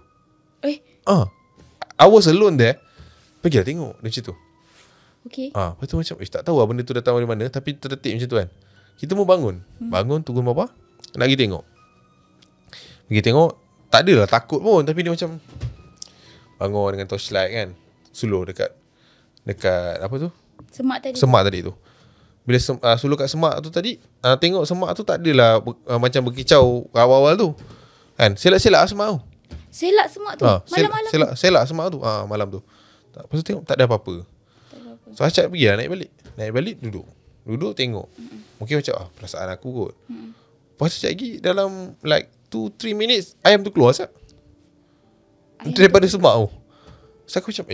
I was alone there. Pergi lah tengok. Dia macam tu. Okay. Lepas tu macam tak tahu lah benda tu datang dari mana. Tapi terdetik macam tu kan. Kita mau bangun. Bangun turun bawah. Nak pergi tengok. Tak adalah takut pun. Tapi dia macam bangun dengan torchlight kan. Suluh dekat apa tu, Semak tadi tu. Bila suluh kat semak tu tadi, tengok semak tu tak adalah macam berkicau awal-awal tu kan. Selak-selak semak tu. Selak semak tu? Malam-malam? Selak semak tu malam tu. Lepas tu tengok tak ada apa-apa. So Acap pergi lah naik balik duduk tengok. Mungkin macam perasaan aku kot. Lepas tu sekejap lagi dalam like 2-3 minutes ayam tu keluar Acap daripada semak tu. So aku macam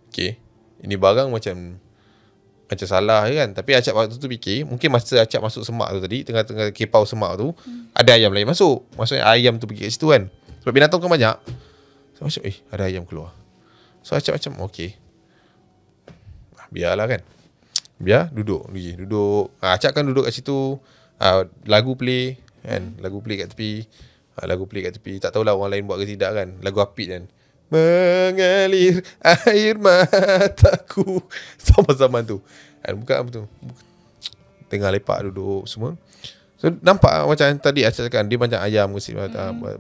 okay, ini barang macam salah kan. Tapi Acap waktu tu fikir, mungkin masa Acap masuk semak tu tadi, tengah-tengah kepau semak tu, ada ayam lain masuk. Maksudnya ayam tu pergi kat situ kan. Sebab binatang kan banyak. So macam ada ayam keluar. So Acap macam okay, biarlah kan. Biar duduk. Acap kan duduk kat situ, lagu play kan. Lagu play kat tepi. Tak tahulah orang lain buat ke tidak kan. Lagu Apit kan. Mengalir air mataku. Zaman-zaman tu kan, bukan apa tu, tengah lepak duduk semua. So nampak macam tadi Acap cakap, dia macam ayam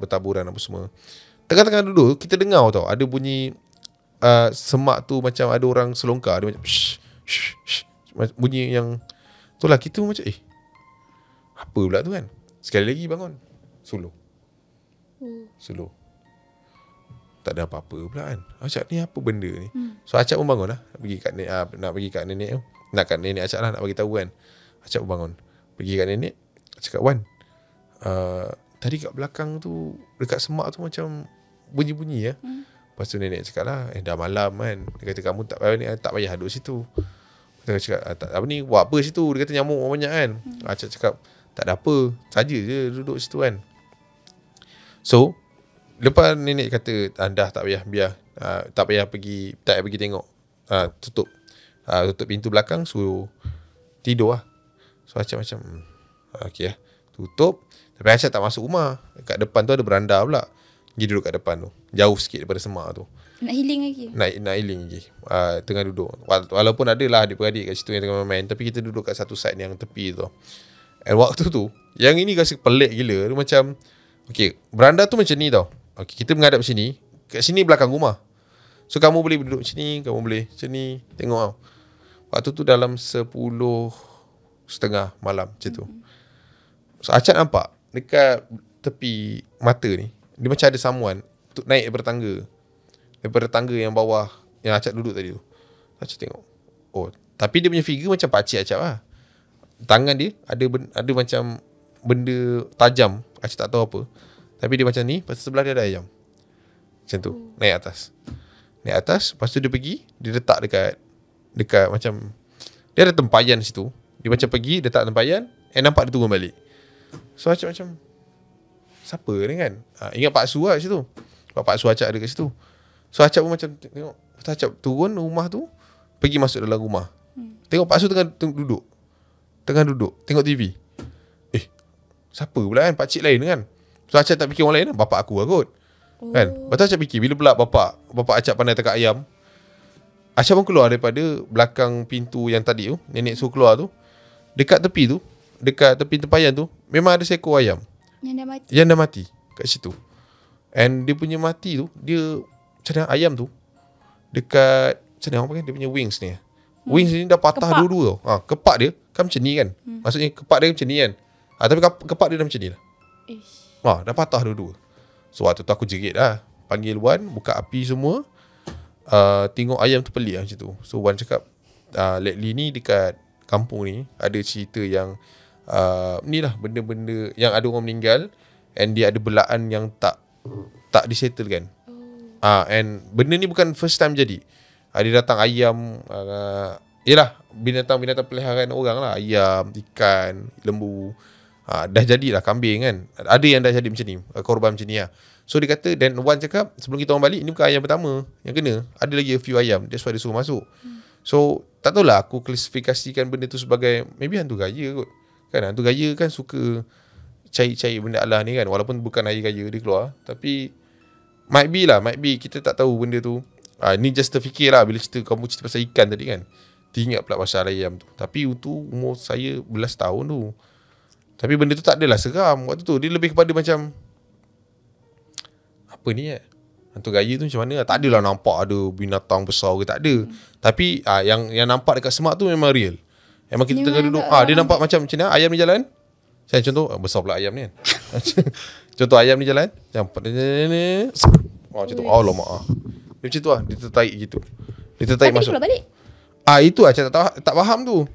bertaburan apa semua. Tengah-tengah duduk, kita dengar tau ada bunyi semak tu macam ada orang selongkar. Dia macam bunyi yang tu lah. Kita macam apa pula tu kan. Sekali lagi bangun, suluh. Tak ada apa-apa pula kan. Acap ni apa benda ni. So Acap pun bangun lah, nak pergi kat nenek tu. Nak kat nenek Acap lah, nak bagi tahu kan. Acap pun bangun, pergi kat nenek. Cakap, Wan, tadi kat belakang tu, dekat semak tu macam bunyi-bunyi ya. Lepas tu nenek cakap lah, dah malam kan. Dia kata kamu tak payah duduk situ. Dia cakap, apa ni, buat apa situ. Dia kata nyamuk banyak kan. Acap cakap, tak ada apa, saja je duduk situ kan. So lepas nenek kata dah tak payah, biar tak payah pergi tengok, tutup pintu belakang, suruh tidur lah. So Acap macam okay lah, tutup. Tapi Acap tak masuk rumah. Kat depan tu ada beranda pula. Pergi duduk kat depan tu, jauh sikit daripada semak tu. Nak healing lagi? Nak healing lagi. Tengah duduk, walaupun ada lah adik-beradik kat situ yang tengah main, tapi kita duduk kat satu side yang tepi tu. And waktu tu, yang ini rasa pelik gila. Dia macam okay, beranda tu macam ni tau. Okay, kita menghadap sini. Kat sini belakang rumah. So kamu boleh duduk sini, kamu boleh macam ni. Tengok tau. Waktu tu dalam 10:30 malam macam tu. So Acap nampak dekat tepi mata ni, dia macam ada someone naik daripada tangga yang bawah yang Acap duduk tadi tu. Acap tengok, Tapi dia punya figure macam pakcik Acap lah. Tangan dia ada macam benda tajam. Acap tak tahu apa. Tapi dia macam ni. Lepas tu sebelah dia ada ayam. Macam tu. Naik atas. Lepas tu dia pergi. Dia letak dekat macam, dia ada tempayan situ. Dia macam pergi, dia letak tempayan, nampak dia turun balik. So Acap macam, siapa ni kan? Ingat Pak Su lah situ. Pak Su Acap ada kat situ. So Acap pun macam tengok. Acap turun rumah tu, pergi masuk dalam rumah. Tengok Pak Su tengah duduk. Tengok TV. Siapa pula kan? Pakcik lain kan? So Acap tak fikir orang lain lah. Bapak aku lah kot. Kan? Lepas tu Acap fikir, bila pula bapak Acap pandai tangkap ayam. Acap pun keluar daripada belakang pintu yang tadi tu. Nenek suruh keluar tu. Dekat tepi tu, dekat tepi tempayan tu, memang ada seekor ayam yang dah mati kat situ. And dia punya mati tu, dia macam mana ayam tu dekat, macam mana orang panggil, dia punya wings ni. Wings ni dah patah dua-dua tau. Kepak dia kan macam ni kan. Maksudnya kepak dia macam ni kan. Tapi kepak dia dah macam ni lah. Dah patah dua-dua. So waktu tu aku jerit lah. Panggil Wan, buka api semua. Tengok ayam tu pelik lah macam tu. So Wan cakap, lately ni dekat kampung ni ada cerita yang ni lah benda-benda yang ada orang meninggal and dia ada belaan yang tak disettlekan. And benda ni bukan first time jadi. Dia datang ayam, yelah binatang-binatang peliharaan orang lah. Ayam, ikan, lembu. Dah jadilah kambing kan. Ada yang dah jadi macam ni, korban macam ni lah. So dia kata, dan Wan cakap sebelum kita orang balik, ni bukan ayam pertama yang kena. Ada lagi a few ayam. That's why dia suruh masuk. So tak tahulah aku klasifikasikan benda tu sebagai maybe hantu gaya kot. Kan hantu gaya kan suka cari-cari benda Allah ni kan. Walaupun bukan hari gaya dia keluar. Tapi might be kita tak tahu benda tu. Ni just terfikir lah bila kamu cerita pasal ikan tadi kan. Teringat pula pasal ayam tu. Tapi itu umur saya belas tahun tu. Tapi benda tu tak adalah seram waktu tu. Dia lebih kepada macam, apa ni hantu gaya tu macam mana? Tak adalah nampak ada binatang besar ke, tak ada. Tapi yang nampak dekat semak tu memang real. Memang kita tengah duduk, dia nampak macam ni, ayam ni jalan. Saya contoh, besar pula ayam ni kan. Contoh ayam ni jalan, macam tu, alamak. Dia macam tu lah, dia tertarik gitu. Dia tertarik masuk. Keluar balik. Itu macam tak faham tu.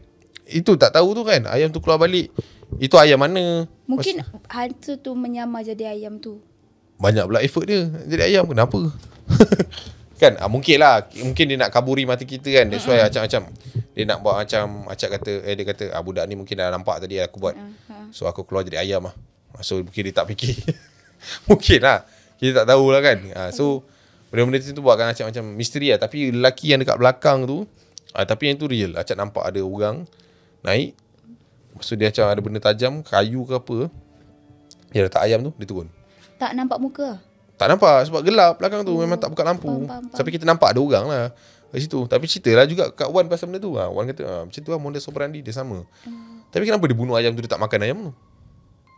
Itu tak tahu tu kan. Ayam tu keluar balik. Itu ayam mana? Mungkin hantu tu menyamar jadi ayam tu. Banyak pula effort dia jadi ayam. Kenapa? Kan mungkin lah. Mungkin dia nak kaburi mata kita kan. That's why macam dia nak buat macam Acap kata, dia kata budak ni mungkin dah nampak tadi aku buat. So aku keluar jadi ayam lah. So mungkin dia tak fikir. Mungkin lah. Kita tak tahulah kan. So benda-benda tu buatkan Acap macam misteri lah. Tapi lelaki yang dekat belakang tu, tapi yang tu real. Acap nampak ada orang naik. Lepas tu dia macam ada benda tajam, kayu ke apa. Dia letak ayam tu, dia turun. Tak nampak muka? Tak nampak sebab gelap belakang tu. Memang tak buka lampu. Tapi kita nampak ada orang lah kat situ. Tapi cerita lah juga kat Wan pasal benda tu. Wan kata macam tu lah, modus operandi dia sama. Tapi kenapa dia bunuh ayam tu, dia tak makan ayam tu?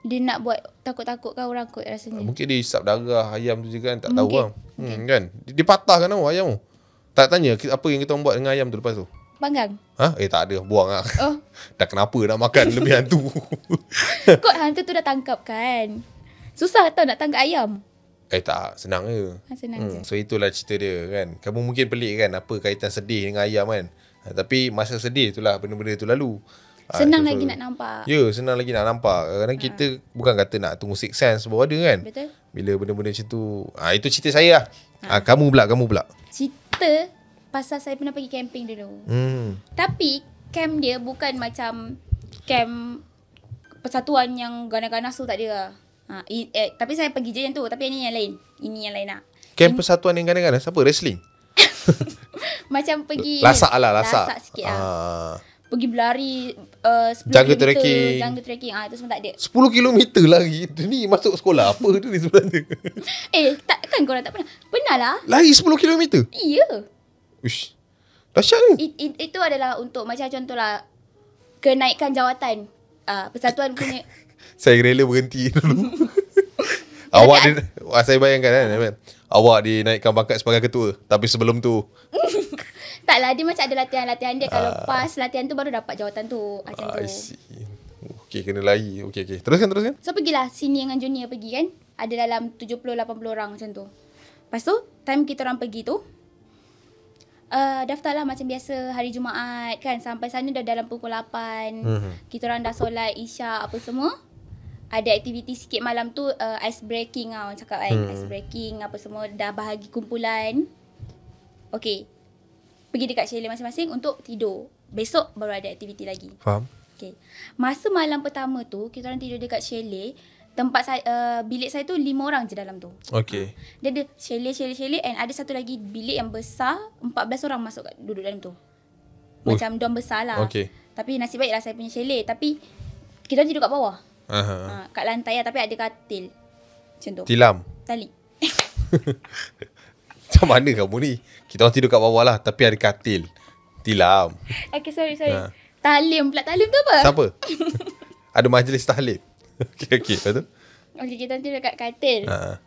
Dia nak buat takut-takutkan orang kot rasanya. Mungkin dia hisap darah ayam tu je kan. Tak tahu lah. Kan? Dia patahkan tau ayam tu. Tak tanya apa yang kita orang buat dengan ayam tu lepas tu. Panggang? Tak ada. Buang lah. Dah kenapa nak makan lebih hantu. Kot hantu tu dah tangkap kan. Susah tau nak tangkap ayam. Tak, senang je. Senang je. So itulah cerita dia kan. Kamu mungkin pelik kan, apa kaitan sedih dengan ayam kan. Tapi masa sedih itulah benda-benda tu lalu. Senang lagi nak nampak. Ya, senang lagi nak nampak. Kadang-kadang kita bukan kata nak tunggu six sense baru ada kan. Betul. Bila benda-benda macam tu. Itu cerita saya lah. Kamu pula. Cerita pasal saya pernah pergi camping dulu. Tapi camp dia bukan macam camp persatuan yang ganas-ganas tu, tak ada. Tapi saya pergi je yang tu. Tapi ini yang lain. Ini yang lain lah. Camp persatuan yang ganas-ganas apa? Wrestling? Macam pergi lasak lah. Lasak sikit lah. Pergi berlari 10 jungle km. trekking. Jungle trekking. Itu semua tak ada. 10 km lari. Ni masuk sekolah. Apa tu ni sebenarnya? Takkan korang tak pernah? Pernah lah. Lari 10 km? Ya. Uish. Dahsyat ni. Itu adalah untuk macam contohlah kenaikan jawatan. Persatuan punya. Saya rela berhenti dulu. Awak saya bayangkan kan. Awak dinaikkan pangkat sebagai ketua. Tapi sebelum tu taklah, dia macam ada latihan-latihan dia. Kalau pas latihan tu baru dapat jawatan tu. Macam tu. I see. Okay, kena lari. Okay. Teruskan. So pergilah senior dengan junior pergi kan. Ada dalam 70-80 orang macam tu. Lepas tu time kita orang pergi tu, Daftarlah macam biasa hari Jumaat kan. Sampai sana dah dalam pukul 8. Kita orang dah solat Isyak apa semua. Ada aktiviti sikit malam tu, ice breaking lah orang cakap kan. Ice breaking apa semua. Dah bahagi kumpulan. Okay, pergi dekat chalet masing-masing untuk tidur. Besok baru ada aktiviti lagi. Faham. Okay. Masa malam pertama tu, kita orang tidur dekat chalet. Tempat saya, bilik saya tu 5 orang je dalam tu. Okay. Dia ada chalet and ada satu lagi bilik yang besar, 14 orang masuk duduk dalam tu. Macam dorm besar lah. Okay. Tapi nasib baiklah saya punya chalet. Tapi kita tidur kat bawah. Aha. Kat lantai lah, tapi ada katil. Macam tu. Tilam. Tali. Macam mana kamu ni? Kita orang tidur kat bawah lah, tapi ada katil. Tilam. Okay, sorry. Talim pula. Talim tu apa? Siapa? Ada majlis tahlim. Okay. Lepas tu? Okay, kita tidur dekat katil. Ha.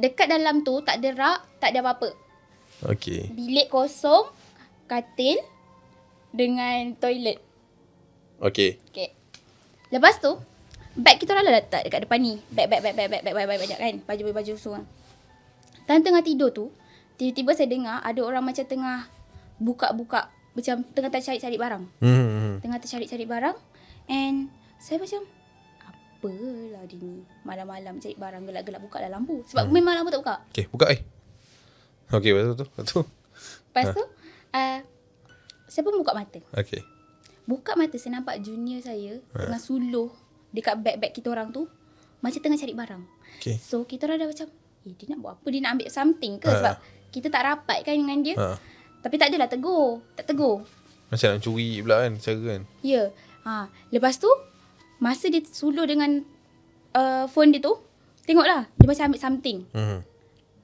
Dekat dalam tu tak ada rak, tak ada apa-apa. Okay. Bilik kosong, katil dengan toilet. Okay. Okay. Lepas tu, beg kita orang dah letak dekat depan ni. Beg banyak kan. Baju semua. Tengah tidur tu, tiba-tiba saya dengar ada orang macam tengah buka-buka. Macam tengah tercari-cari barang. Tengah tercari-cari barang. And saya macam, apalah dia ni. Malam-malam cari barang, gelap-gelap buka dah lampu. Sebab memang lampu tak buka. Okay, buka Okay, lepas tu? Lepas tu, saya pun buka mata. Okay. Buka mata, saya nampak junior saya tengah suluh dekat beg-beg kita orang tu. Macam tengah cari barang. Okay. So, kita orang dah macam, dia nak buat apa? Dia nak ambil something ke? Sebab kita tak rapat kan dengan dia. Tapi tak adalah tegur. Tak tegur. Macam nak curi pula kan, cara kan? Ya. Lepas tu, masa dia suluh dengan phone dia tu, tengoklah. Dia macam ambil something.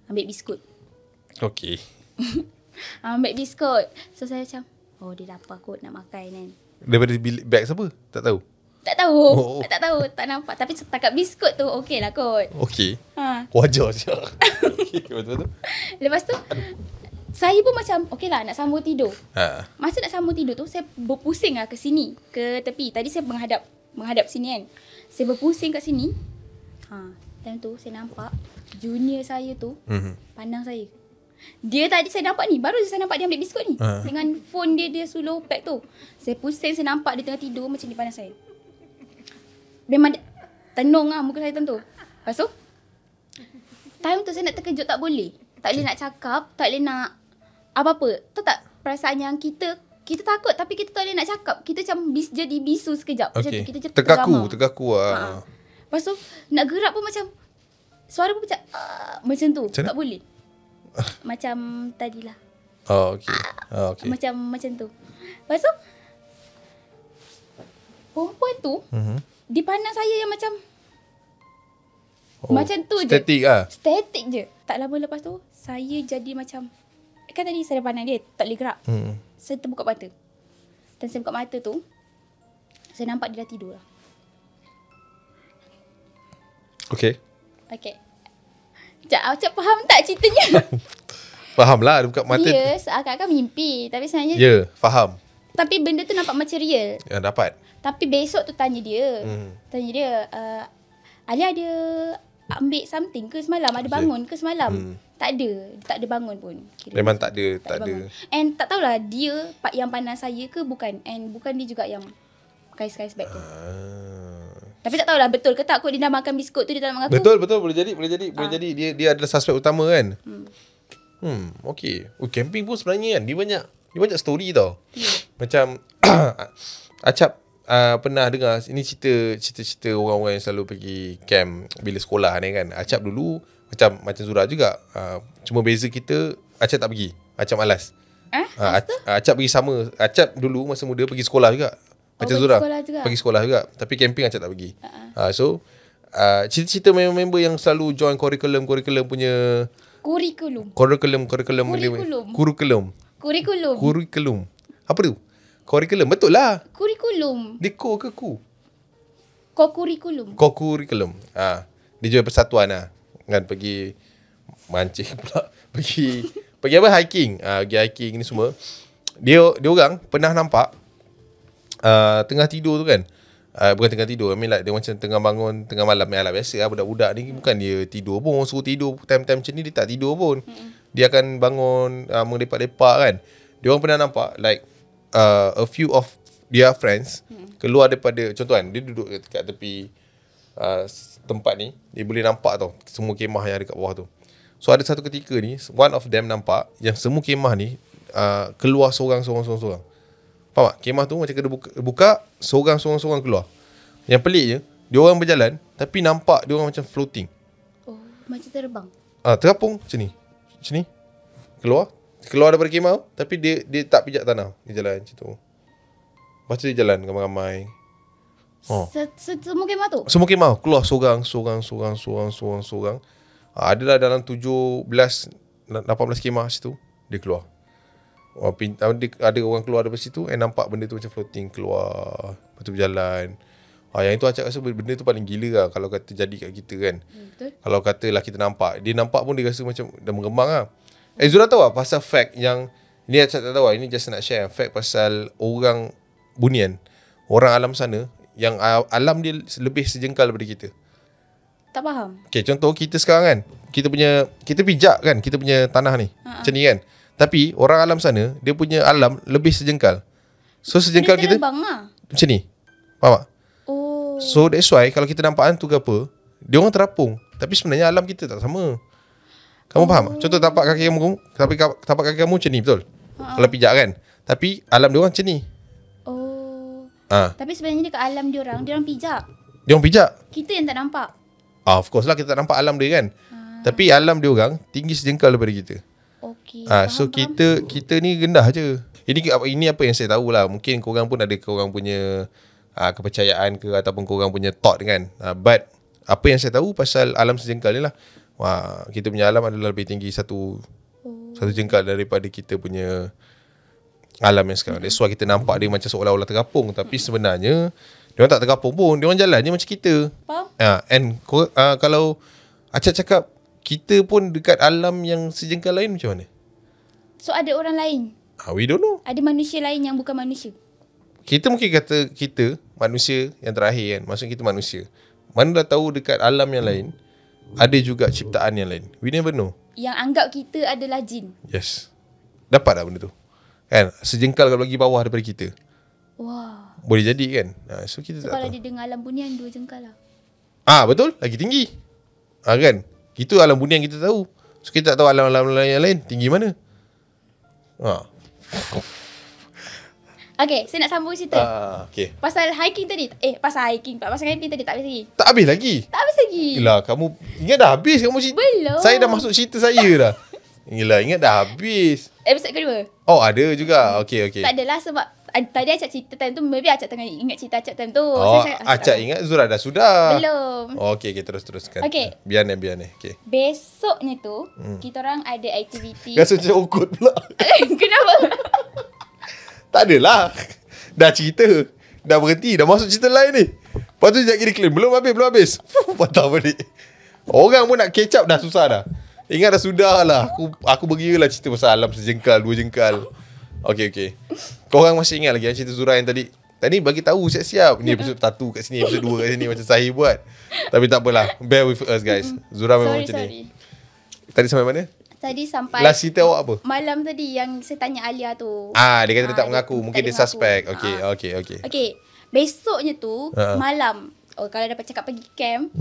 Ambil biskut. Okay. Ambil biskut. So, saya macam, dia lapar kot nak makan kan. Daripada beg siapa? Tak tahu? Tak tahu. Tak tahu. Tak nampak. Tapi setakat biskut tu, okey lah kot. Okay. Wajar je. Okay, betul-betul. Lepas tu, saya pun macam, okey lah nak sambung tidur. Masa nak sambung tidur tu, saya berpusing lah ke sini, ke tepi. Tadi saya menghadap sini kan. Saya berpusing kat sini. Time tu saya nampak junior saya tu pandang saya. Dia tadi saya nampak ni, baru saya nampak dia ambil biskut ni. Dengan phone dia suluh beg tu. Saya pusing, saya nampak dia tengah tidur macam ni pandang saya. Memang tenung lah muka saya tentu. Lepas tu, time tu saya nak terkejut tak boleh. Tak boleh nak cakap, tak boleh nak apa-apa. Tahu tak perasaan yang kita takut tapi kita tak boleh nak cakap. Kita macam jadi bisu sekejap. Macam tu kita je terkaku lah. Lepas tu nak gerak pun macam suara pun macam tu. Macam tak boleh. Macam tadilah. Okay. Macam tu. Lepas tu perempuan tu dia pandang saya yang macam macam tu je. Statik lah. Statik je. Tak lama lepas tu saya jadi macam, kan tadi saya pandang dia tak boleh gerak. Saya terbuka mata. Dan saya buka mata tu, saya nampak dia dah tidur lah. Okay. Cak faham tak ceritanya? Faham lah, dia buka mata. Ya, seakan-akan mimpi. Tapi sebenarnya faham. Tapi benda tu nampak macam real. Ya, dapat. Tapi besok tu tanya dia. Alia ada ambil something ke semalam? Ada bangun ke semalam? Tak ada bangun pun. Memang tak ada. And tak tahulah dia yang pandang saya ke bukan. And bukan dia juga yang kais-kais beg tu. Tapi tak tahulah betul ke tak kot dia dah makan biskut tu, dia tak nak mengaku. Betul. Boleh jadi dia adalah suspek utama kan. Okay. Camping pun sebenarnya kan dia banyak story tau. Macam Acap pernah dengar ini cerita orang-orang yang selalu pergi camp bila sekolah ni kan. Acap dulu macam Zura juga. Cuma beza kita, Acap tak pergi. Acap malas. Acap pergi sama. Acap dulu masa muda pergi sekolah juga. Macam Zura pergi sekolah juga. Tapi camping Acap tak pergi. So cerita member yang selalu join curriculum punya curriculum. Apa tu? Curriculum. Betul lah. Curriculum. Dia ko ke ku? Curriculum. Dia jual persatuan lah. Kan pergi mancing pula. Pergi apa? Hiking. Pergi hiking ni semua. Dia orang pernah nampak tengah tidur tu kan. Bukan tengah tidur, dia macam tengah bangun tengah malam. Biasa lah budak-budak ni bukan dia tidur pun. Suruh tidur time-time macam ni dia tak tidur pun. dia akan bangun melepak-lepak kan. Dia orang pernah nampak like a few of their friends keluar daripada, contoh kan, dia duduk kat tepi tempat ni, dia boleh nampak tau semua kemah yang ada kat bawah tu. So ada satu ketika ni, one of them nampak yang semua kemah ni keluar seorang. Faham tak? Kemah tu macam kena buka seorang keluar. Yang peliknya, dia orang berjalan tapi nampak dia orang macam floating. Oh, macam terbang. Terapung macam ni. Keluar daripada kemah tu, tapi dia tak pijak tanah. Dia jalan macam tu. Lepas tu dia jalan ramai-ramai. Semua kemah tu? Semua kemah keluar seorang. Adalah dalam 17 18 kemah situ dia keluar. Ada orang keluar dari situ nampak benda tu macam floating keluar. Lepas tu berjalan. Yang itu Acap rasa benda tu paling gila lah kalau kata jadi kat kita kan. Betul. Kalau katalah kita nampak, dia nampak pun dia rasa macam dah mengembang lah. Zura tahu lah pasal fact yang ni Acap tak tahu lah, ini just nak share fact pasal orang Bunian, orang alam sana yang alam dia lebih sejengkal daripada kita. Tak faham. Okay, contoh kita sekarang kan, kita pijak kan kita punya tanah ni, macam ni kan. Tapi orang alam sana, dia punya alam lebih sejengkal. So sejengkal kita lah. macam ni. Faham tak? Oh. So that's why kalau kita nampak hantu ke apa, dia orang terapung. Tapi sebenarnya alam kita tak sama. Kamu faham? Contoh tapak kaki kamu macam ni, betul? Kalau pijak kan. Tapi alam dia orang macam ni. Oh. Tapi sebenarnya dekat alam dia orang pijak. Dia orang pijak. Kita yang tak nampak. Of course lah kita tak nampak alam dia kan. Tapi alam dia orang tinggi sejengkal daripada kita. Okey. So kita ni rendah je. Ini apa yang saya tahu lah. Mungkin korang pun ada korang punya kepercayaan ke ataupun korang punya thought kan. But apa yang saya tahu pasal alam sejengkal ni lah. Kita punya alam adalah lebih tinggi satu jengkal daripada kita punya alam yang sekarang. That's why kita nampak dia macam seolah-olah terapung. Tapi sebenarnya dia orang tak terapung pun. Dia orang jalan je macam kita. Faham? And kalau Acap cakap kita pun dekat alam yang sejengkal lain macam mana? So ada orang lain? We don't know. Ada manusia lain yang bukan manusia? Kita mungkin kata kita manusia yang terakhir kan. Maksudnya kita manusia. Mana dah tahu dekat alam yang lain ada juga ciptaan yang lain. We never know. Yang anggap kita adalah jin? Yes. Dapat tak benda tu? Kan? Sejengkal kalau lagi bawah daripada kita. Wah. Boleh jadi kan? So kita tak kalau tahu. dia dengar alam bunian 2 jengkal lah. Betul. Lagi tinggi. Kan? Itu alam bunian kita tahu. So kita tak tahu alam-alam yang lain tinggi mana. Okay, saya nak sambung cerita. Okay. Pasal hiking tadi. Pasal camping tadi tak habis lagi. Tak habis lagi? Tak habis lagi. Yelah, kamu ingat dah habis kamu cerita. Belum. Saya dah masuk cerita saya dah. Yelah, ingat dah habis. Episode kedua. Ada juga. Okay. Tak adalah sebab tadi Acap cerita time tu, maybe Acap tengah ingat cerita Acap time tu. Acap ingat, Zura dah sudah. Belum. Okay, teruskan. Okay. Biar ni. Okay. Besoknya tu, kita orang ada aktiviti. Rasa macam okut pula. Kenapa? Tak adalah. Dah cerita. Dah berhenti. Dah masuk cerita lain ni. Lepas tu sekejap kira claim. Belum habis. Patah balik. Orang pun nak catch up dah susah dah. Ingat dah sudah lah. Aku beri lah cerita pasal alam sejengkal, 2 jengkal. Okay. Korang masih ingat lagi cerita Zura yang tadi? Tadi bagi tahu siap-siap. Ni episode 1 kat sini, episode 2 kat sini macam Sahih buat. Tapi tak apalah. Bear with us guys. Zura memang macam ni. Tadi sampai mana? Tadi sampai last cerita awak apa? Malam tadi yang saya tanya Alia tu. Dia kata dia tak mengaku. Mungkin dia suspect. Okay. Besoknya tu malam. Kalau dapat cakap pergi camp.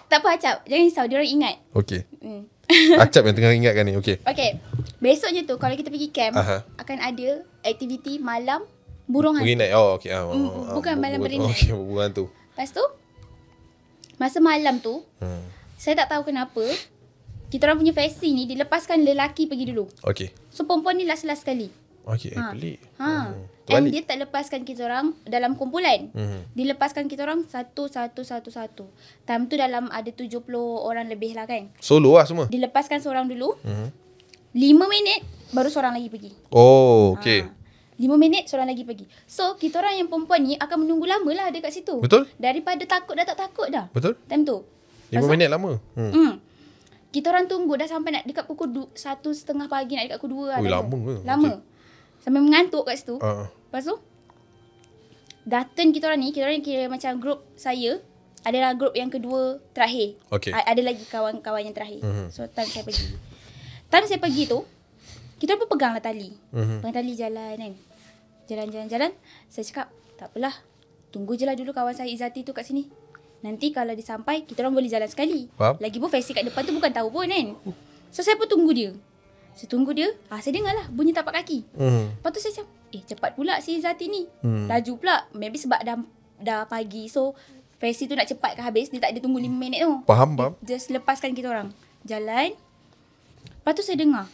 Tak apa Acap. Jangan risau. Dia orang ingat. Okay. Acap yang tengah ingatkan ni. Okay. Besoknya tu kalau kita pergi camp, akan ada aktiviti malam burung hantu. Berinai. Okay. Bukan malam berinai. Okay, burung hantu. Lepas tu, masa malam tu, saya tak tahu kenapa, kita orang punya faksi ni dilepaskan lelaki pergi dulu. Okay. So perempuan ni last sekali. Okay, pelik. And dia tak lepaskan kita orang dalam kumpulan. Dilepaskan kita orang satu. Time tu dalam ada 70 orang lebih lah kan. Solo lah semua? Dilepaskan seorang dulu. 5 minit baru seorang lagi pergi. Okay. 5 minit seorang lagi pergi. So kita orang yang perempuan ni akan menunggu lama lah dekat situ. Betul. Daripada takut dah tak takut dah. Betul. Time tu 5 minit lama. Kita orang tunggu dah sampai nak dekat pukul 1:30 pagi, nak dekat pukul 2 lah. Lama. Sampai mengantuk kat situ. Lepas tu datang kita orang kira macam grup saya adalah grup yang kedua terakhir. Okay. Ada lagi kawan-kawan yang terakhir. So time saya pergi. Time saya pergi tu, kita pun pegang lah tali. Pegang tali jalan kan. Jalan. Saya cakap, tak apalah. Tunggu je lah dulu kawan saya Izzati tu kat sini. Nanti kalau dia sampai, kita orang boleh jalan sekali. Faham? Lagipun Faisal kat depan tu bukan tahu pun kan. So saya pun tunggu dia. Saya tunggu dia. Saya dengar lah bunyi tapak kaki. Lepas tu saya macam, cepat pula si Izzati ni. Laju pula. Maybe sebab dah pagi. So Faisal tu nak cepat ke habis. Dia tak ada tunggu 5 minit tu. Faham. Dia just lepaskan kita orang. Jalan. Lepas tu saya dengar.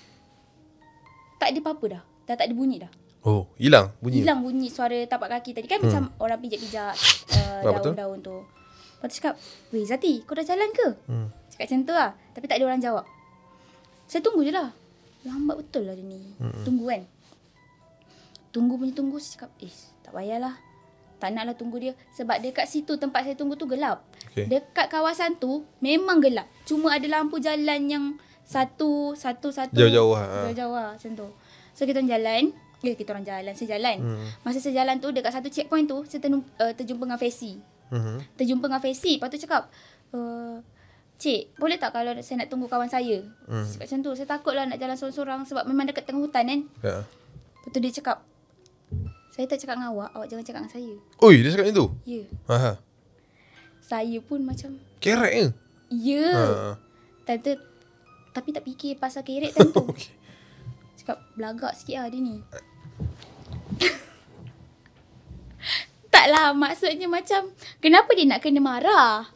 Tak ada apa-apa dah. Dah tak ada bunyi dah. Oh, hilang bunyi. Hilang bunyi suara tapak kaki tadi. Kan macam orang pijak-pijak daun-daun tu. Lepas tu cakap, weh Zati, kau dah jalan ke? Cakap macam tu lah. Tapi tak ada orang jawab. Saya tunggu je lah. Lambat betul lah dia ni. Tunggu kan. Tunggu. Saya cakap, tak payahlah. Tak naklah tunggu dia. Sebab dekat situ tempat saya tunggu tu gelap. Okay. Dekat kawasan tu memang gelap. Cuma ada lampu jalan yang satu Jauh-jauh Jauh-jauh lah macam tu. So kita orang jalan. Saya jalan. Masa saya jalan tu dekat satu checkpoint tu saya terjumpa dengan Fesi. Terjumpa dengan Fesi. Lepas tu cakap, Cik, boleh tak kalau saya nak tunggu kawan saya? Cakap macam tu. Saya takut lah nak jalan sorang-sorang sebab memang dekat tengah hutan kan. Lepas tu dia cakap, saya tak cakap dengan awak jangan cakap dengan saya. Oi, dia cakap macam tu? Ya. Saya pun macam kerek ke? ya. Tante, tapi tak fikir pasal kerek time tu. Okay. Cakap belagak sikit lah dia ni. Taklah, maksudnya macam kenapa dia nak kena marah?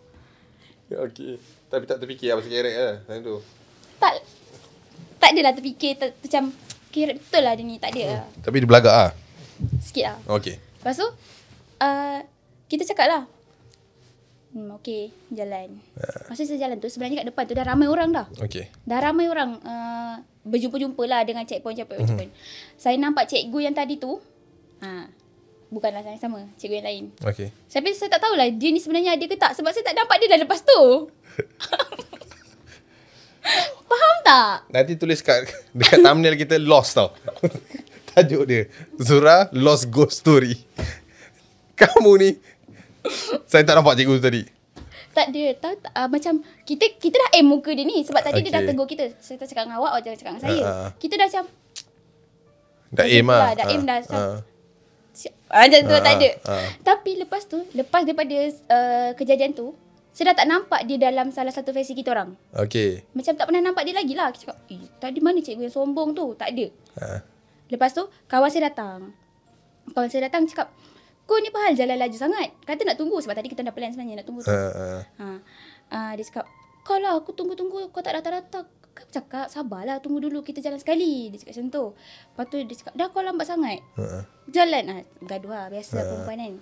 Okay. Tapi tak terfikir lah pasal kerek lah time tu. Tak adalah terfikir macam kerek betul lah dia ni. Tak ada lah. Tapi dia belagak lah? Sikit lah. Okay. Lepas tu kita cakap lah, okay, jalan. Masa saya jalan tu, sebenarnya kat depan tu dah ramai orang dah. Okay. Dah ramai orang berjumpa-jumpa lah dengan checkpoint. Saya nampak cikgu yang tadi tu, bukanlah yang sama, cikgu yang lain. Okay. Tapi saya tak tahulah dia ni sebenarnya ada ke tak. Sebab saya tak nampak dia dah lepas tu. Faham tak? Nanti tulis dekat thumbnail kita Lost tau. Tajuk dia Zura Lost Ghost Story. Kamu ni, saya tak nampak cikgu tu tadi. Tak ada. Macam kita dah aim muka dia ni. Sebab tadi dia dah tegur kita. Saya tak cakap dengan awak jangan cakap dengan saya. Kita dah macam dah aim lah. Dah aim dah. Macam tu tak ada. Tapi lepas daripada kejadian tu, saya dah tak nampak dia dalam salah satu versi kita orang. Okay. Macam tak pernah nampak dia lagi lah. Kita cakap, tadi mana cikgu yang sombong tu? Tak ada. Lepas tu, kawan saya datang cakap, kau ni apa hal jalan laju sangat? Kata nak tunggu. Sebab tadi kita dah plan sebenarnya nak tunggu tu. Dia cakap, kau lah aku tunggu-tunggu. Kau tak datang-datang. Kau cakap, sabarlah tunggu dulu. Kita jalan sekali. Dia cakap macam tu. Lepas tu dia cakap, dah kau lambat sangat. Jalan. Gaduh lah. Biasa perempuan kan.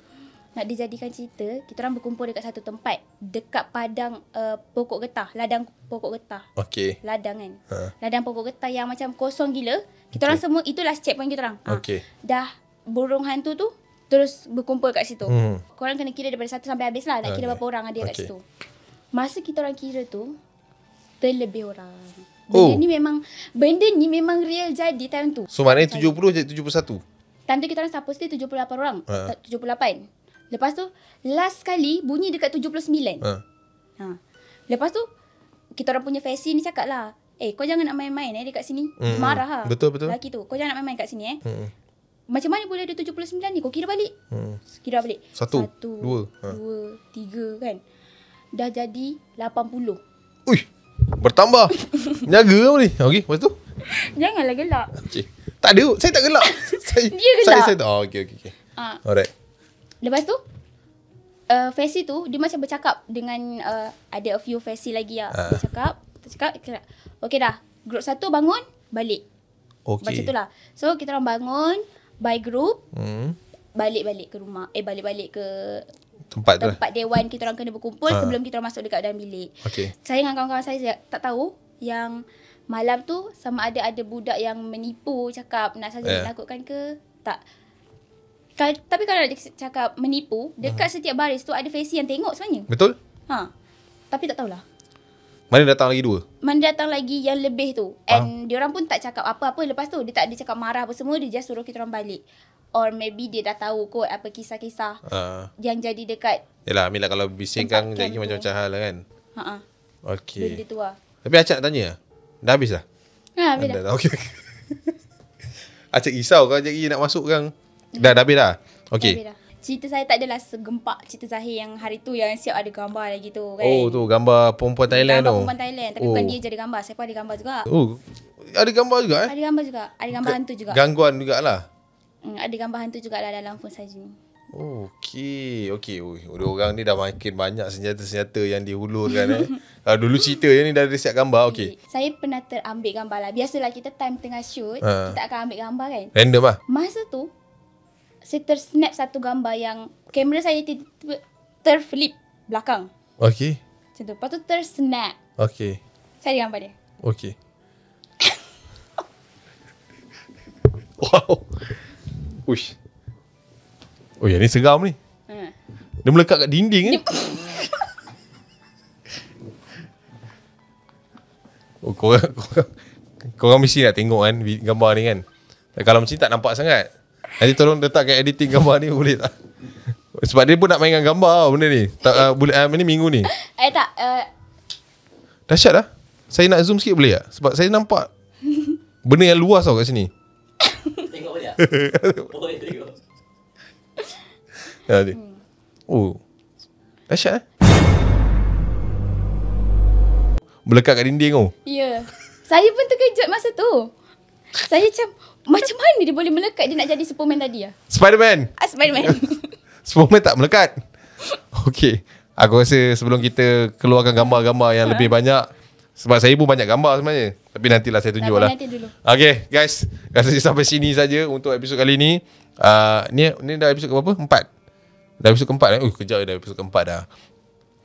Nak dijadikan cerita, kita orang berkumpul dekat satu tempat. Dekat padang pokok getah. Ladang pokok getah. Okay. Ladang kan. Ladang pokok getah yang macam kosong gila. Kita orang semua, itulah checkpoint kita orang. Okay. Dah burung hantu tu terus berkumpul kat situ. Korang kena kira daripada satu sampai habis lah. Nak kira berapa orang ada kat situ. Masa kita orang kira tu, terlebih orang. Benda ni memang real jadi time tu. So maknanya 70 jadi 71. Time tu kita orang supposedly 78 orang. 78. Lepas tu last kali bunyi dekat 79. Lepas tu kita orang punya Fesi ni cakap lah, kau jangan nak main-main dekat sini. Marah lah. Betul. Lelaki tu, kau jangan nak main-main kat sini Macam mana boleh ada 79 ni? Kau kira balik. Kira balik. 1, 2, 3 kan. Dah jadi 80. Ui, bertambah. Menjaga kamu ni. Okay, lepas tu? Janganlah gelak. Okay. Tak ada, saya tak gelak. Dia gelak. Saya tak. Okay. Alright. Lepas tu Fesi tu dia macam bercakap dengan ada a few Fesi lagi lah. Dia cakap okay dah, group 1 bangun balik. Okay. Macam tu lah. So kita orang bangun by group, balik-balik ke rumah, balik-balik ke tempat dewan. Kita orang kena berkumpul sebelum kita orang masuk dekat dalam bilik. Okay. Saya dengan kawan-kawan saya tak tahu yang malam tu sama ada budak yang menipu, cakap nak saja menakutkan ke tak. Tapi kalau dia cakap menipu, dekat setiap baris tu ada Fesi yang tengok sebenarnya. Betul? Tapi tak tahulah. Mana datang lagi 2? Mana datang lagi yang lebih tu. And diorang pun tak cakap apa-apa lepas tu. Dia tak ada cakap marah apa semua. Dia just suruh kita orang balik. Or maybe dia dah tahu kot apa kisah-kisah yang jadi dekat. Yelah, Amila kalau bising kan jadi macam-macam hal lah kan. Okay. Benda tu lah. Tapi Acak nak tanya, dah habis dah? Habis dah. Okay. Acik risau kau jadi nak masuk kan. Dah habis dah. Okay. Habis dah. Cerita saya tak adalah segempak cerita Zahir yang hari tu yang siap ada gambar lagi tu kan. Oh tu gambar perempuan Thailand tu. Gambar perempuan Thailand. Tapi bukan dia je ada gambar. Saya pun ada gambar juga. Oh, ada gambar juga Ada gambar juga. Ada gambar hantu juga. Gangguan jugalah. Ada gambar hantu juga lah dalam phone saya ni. Okey. Orang ni dah makin banyak senjata-senjata yang dihulurkan dulu cerita je ni dah ada siap gambar. Okey. Saya pernah terambil gambar lah. Biasalah kita time tengah shoot, kita akan ambil gambar kan. Random lah. Masa tu saya tersnap satu gambar yang kamera saya tiba-tiba terflip belakang. Okey. Macam tu. Lepas tu tersnap. Okey. Saya ada gambar dia. Okey. Wow. Uish. Oh yang ni seram ni. Dia melekat kat dinding Oh korang mesti nak tengok kan gambar ni kan. Kalau macam ni tak nampak sangat. Nanti tolong letak kat editing gambar ni boleh tak? Sebab dia pun nak mainkan gambar benda ni. Boleh ni minggu ni. Tak. Dahsyat lah. Saya nak zoom sikit boleh tak? Sebab saya nampak benda yang luas tau kat sini. Tengok boleh tak? Boleh tengok. Oh. Dahsyat melekat kat dinding tu. Ya. Saya pun terkejut masa tu. Saya macam mana dia boleh melekat dia nak jadi Superman tadi lah. Spiderman. Spiderman. Superman tak melekat. Okay. Aku rasa sebelum kita keluarkan gambar-gambar yang lebih banyak, sebab saya pun banyak gambar sebenarnya, tapi nantilah saya tunjuk lah. Nanti dulu. Okay guys, rasanya sampai sini saja untuk episod kali ni. Ni dah episod ke berapa? 4. Dah episod keempat dah. Kejap dah episod keempat dah.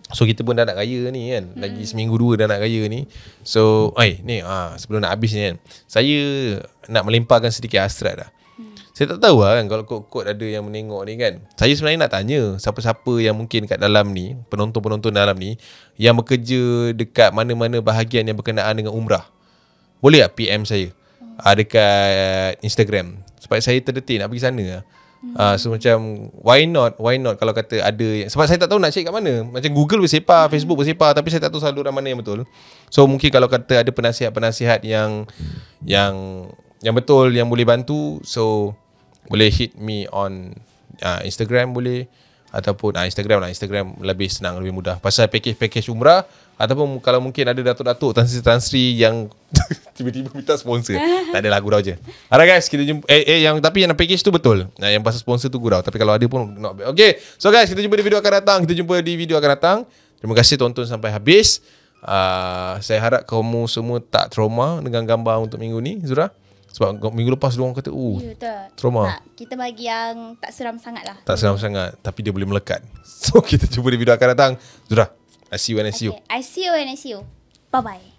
So kita pun dah nak raya ni kan. Lagi seminggu 2 dah nak raya ni. So ni sebelum nak habis ni kan, saya nak melimpahkan sedikit hasrat dah. Saya tak tahu lah kan, kalau kod-kod ada yang menengok ni kan, saya sebenarnya nak tanya siapa-siapa yang mungkin kat dalam ni, penonton-penonton dalam ni, yang bekerja dekat mana-mana bahagian yang berkenaan dengan umrah, boleh tak PM saya dekat Instagram, sebab saya terdetik nak pergi sana lah. So macam why not kalau kata ada, sebab saya tak tahu nak cek kat mana. Macam Google bersepar, Facebook bersepar, tapi saya tak tahu saluran mana yang betul. So mungkin kalau kata ada penasihat-penasihat yang betul, yang boleh bantu, so boleh hit me on Instagram boleh, ataupun Instagram lebih senang, lebih mudah pasal package umrah, ataupun kalau mungkin ada datuk-datuk Tan-Sri yang tiba-tiba minta sponsor. Tak adalah, gurau je. Alright guys, kita jumpa yang package tu betul. Yang pasal sponsor tu gurau, tapi kalau ada pun not bad. Okay, so guys, kita jumpa di video akan datang. Terima kasih tonton sampai habis. Saya harap kamu semua tak trauma dengan gambar untuk minggu ni, Zura. Sebab minggu lepas diorang kata trauma. Tak, kita bagi yang tak seram sangat lah. Tak seram sangat, tapi dia boleh melekat. So kita jumpa di video akan datang. Zura, I see you when I see you. I see you when I see you. Bye-bye.